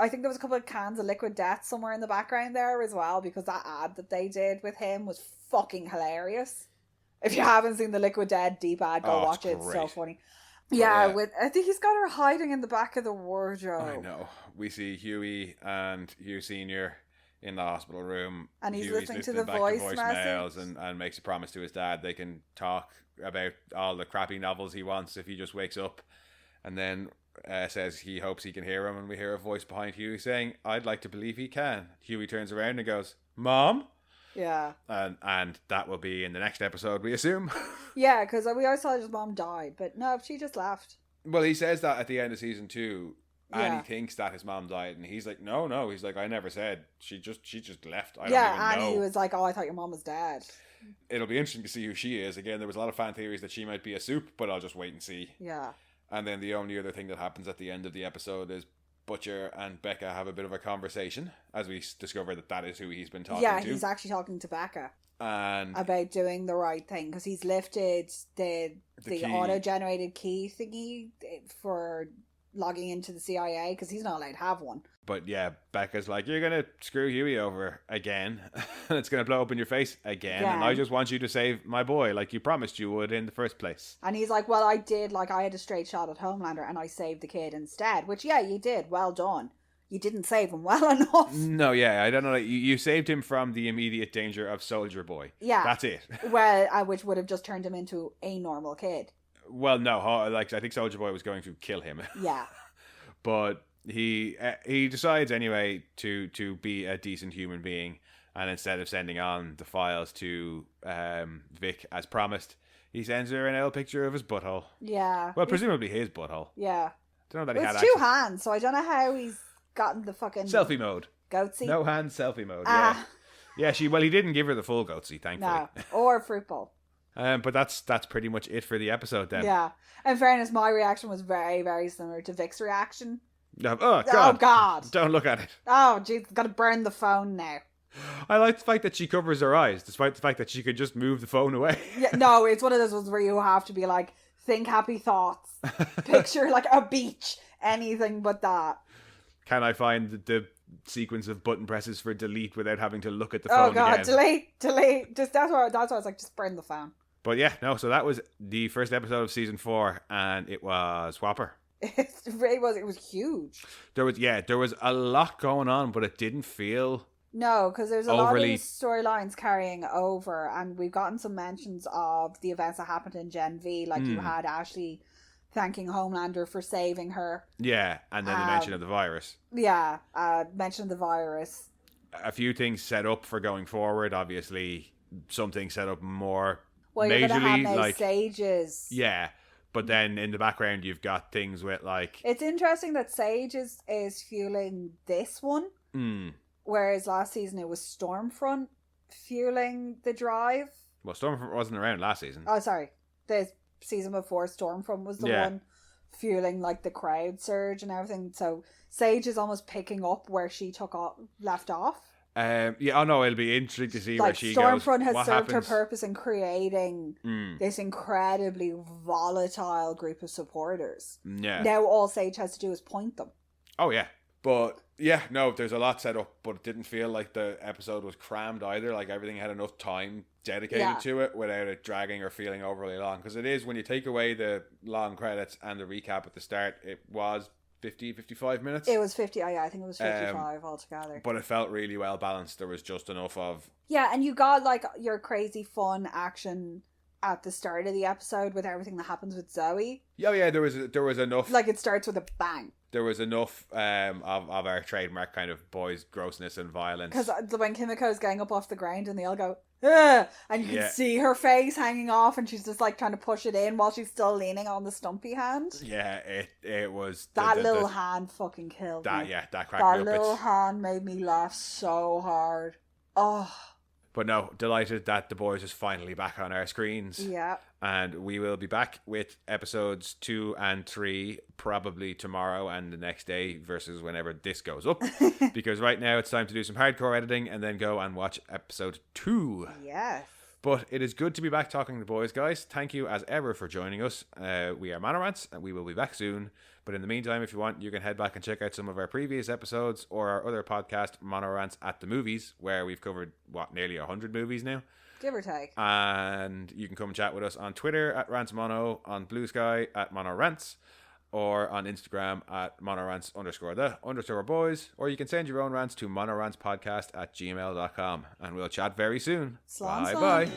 think there was a couple of cans of Liquid Death somewhere in the background there as well, because that ad that they did with him was fucking hilarious. If you haven't seen the Liquid Death Deep ad, go watch it. It's so funny. I think he's got her hiding in the back of the wardrobe. I know. We see Hughie and Hugh Senior in the hospital room, and he's listening to the voicemails and makes a promise to his dad they can talk about all the crappy novels he wants if he just wakes up, and then says he hopes he can hear him, and we hear a voice behind Hughie saying, I'd like to believe he can. Hughie turns around and goes, Mom? Yeah. And that will be in the next episode, we assume. Yeah, because we always thought his mom died, but no, she just left. Well, he says that at the end of season 2. And he thinks that his mom died, and he's like, no. He's like, I never said. She just left. I don't even know. And he was like, oh, I thought your mom was dead. It'll be interesting to see who she is. Again, there was a lot of fan theories that she might be a Soup, but I'll just wait and see. Yeah. And then the only other thing that happens at the end of the episode is Butcher and Becca have a bit of a conversation, as we discover that is who he's been talking to. Yeah, he's actually talking to Becca. And about doing the right thing, because he's lifted the auto-generated key thingy for logging into the CIA, because he's not allowed to have one. But yeah, Becca's like, you're going to screw Hughie over again, and it's going to blow up in your face again, and I just want you to save my boy like you promised you would in the first place. And he's like, well, I did, like, I had a straight shot at Homelander, and I saved the kid instead, which, yeah, you did, well done. You didn't save him well enough. No, yeah, I don't know. You saved him from the immediate danger of Soldier Boy. Yeah. That's it. Well, which would have just turned him into a normal kid. Well, no, like, I think Soldier Boy was going to kill him. Yeah. But he decides anyway to be a decent human being, and instead of sending on the files to Vic as promised, he sends her an old picture of his butthole. Yeah. Well, presumably his butthole. Yeah. Don't know that he had it's two hands, so I don't know how he's gotten the fucking selfie mode. Goatsy. No hands, selfie mode. Yeah. Yeah. He didn't give her the full goatsy, thankfully. No, or fruit bowl. But that's pretty much it for the episode then. Yeah. In fairness, my reaction was very, very similar to Vic's reaction. Oh God! Oh God! Don't look at it. Oh jeez, gotta burn the phone now. I like the fact that she covers her eyes, despite the fact that she could just move the phone away. Yeah, no, it's one of those ones where you have to be like, think happy thoughts, picture like a beach, anything but that. Can I find the sequence of button presses for delete without having to look at the phone again? Oh God, delete. Just that's why I was like, just burn the phone. But yeah, no. So that was the first episode of season 4, and it was whopper. It really was. It was huge. There was a lot going on, but it didn't feel. No, because there's a overly... lot of these storylines carrying over, and we've gotten some mentions of the events that happened in Gen V. Like you had Ashley thanking Homelander for saving her. Yeah, and then the mention of the virus. Yeah, mention of the virus. A few things set up for going forward. Obviously, some things set up more. Well, you're going to have now like Sages. Yeah, but then in the background you've got things with like... It's interesting that Sage is fueling this one, whereas last season it was Stormfront fueling the drive. Well, Stormfront wasn't around last season. Oh, sorry. The season before, Stormfront was the one fueling like the crowd surge and everything. So Sage is almost picking up where she left off. It'll be interesting to see where she goes. Stormfront has served her purpose in creating this incredibly volatile group of supporters. Yeah. Now all Sage has to do is point them. Oh yeah, but yeah, no, there's a lot set up, but it didn't feel like the episode was crammed either. Like everything had enough time dedicated to it without it dragging or feeling overly long. Because it is, when you take away the long credits and the recap at the start, it was 55 minutes. It was 50. I think it was 55 altogether. But it felt really well balanced. There was just enough of... Yeah, and you got like your crazy fun action at the start of the episode with everything that happens with Zoe. Oh yeah, there was enough. Like it starts with a bang. There was enough of our trademark kind of boys' grossness and violence. Because when Kimiko's getting up off the ground and they all go, ugh, and you can see her face hanging off, and she's just like trying to push it in while she's still leaning on the stumpy hand. Yeah, it was... That little hand fucking killed me. Yeah, that cracked me up. That little hand made me laugh so hard. Oh... But no, delighted that The Boys is finally back on our screens. Yeah. And we will be back with episodes 2 and 3 probably tomorrow and the next day versus whenever this goes up. Because right now it's time to do some hardcore editing and then go and watch episode 2. Yes. But it is good to be back talking to The Boys, guys. Thank you as ever for joining us. We are Monorants and we will be back soon. But in the meantime, if you want, you can head back and check out some of our previous episodes or our other podcast, Monorants at the Movies, where we've covered, nearly 100 movies now. Give or take. And you can come chat with us on Twitter at RantsMono, on Blue Sky at MonoRants, or on Instagram at monorants_the_boys, or you can send your own rants to monorantspodcast@gmail.com. And we'll chat very soon. Slán, Bye-bye.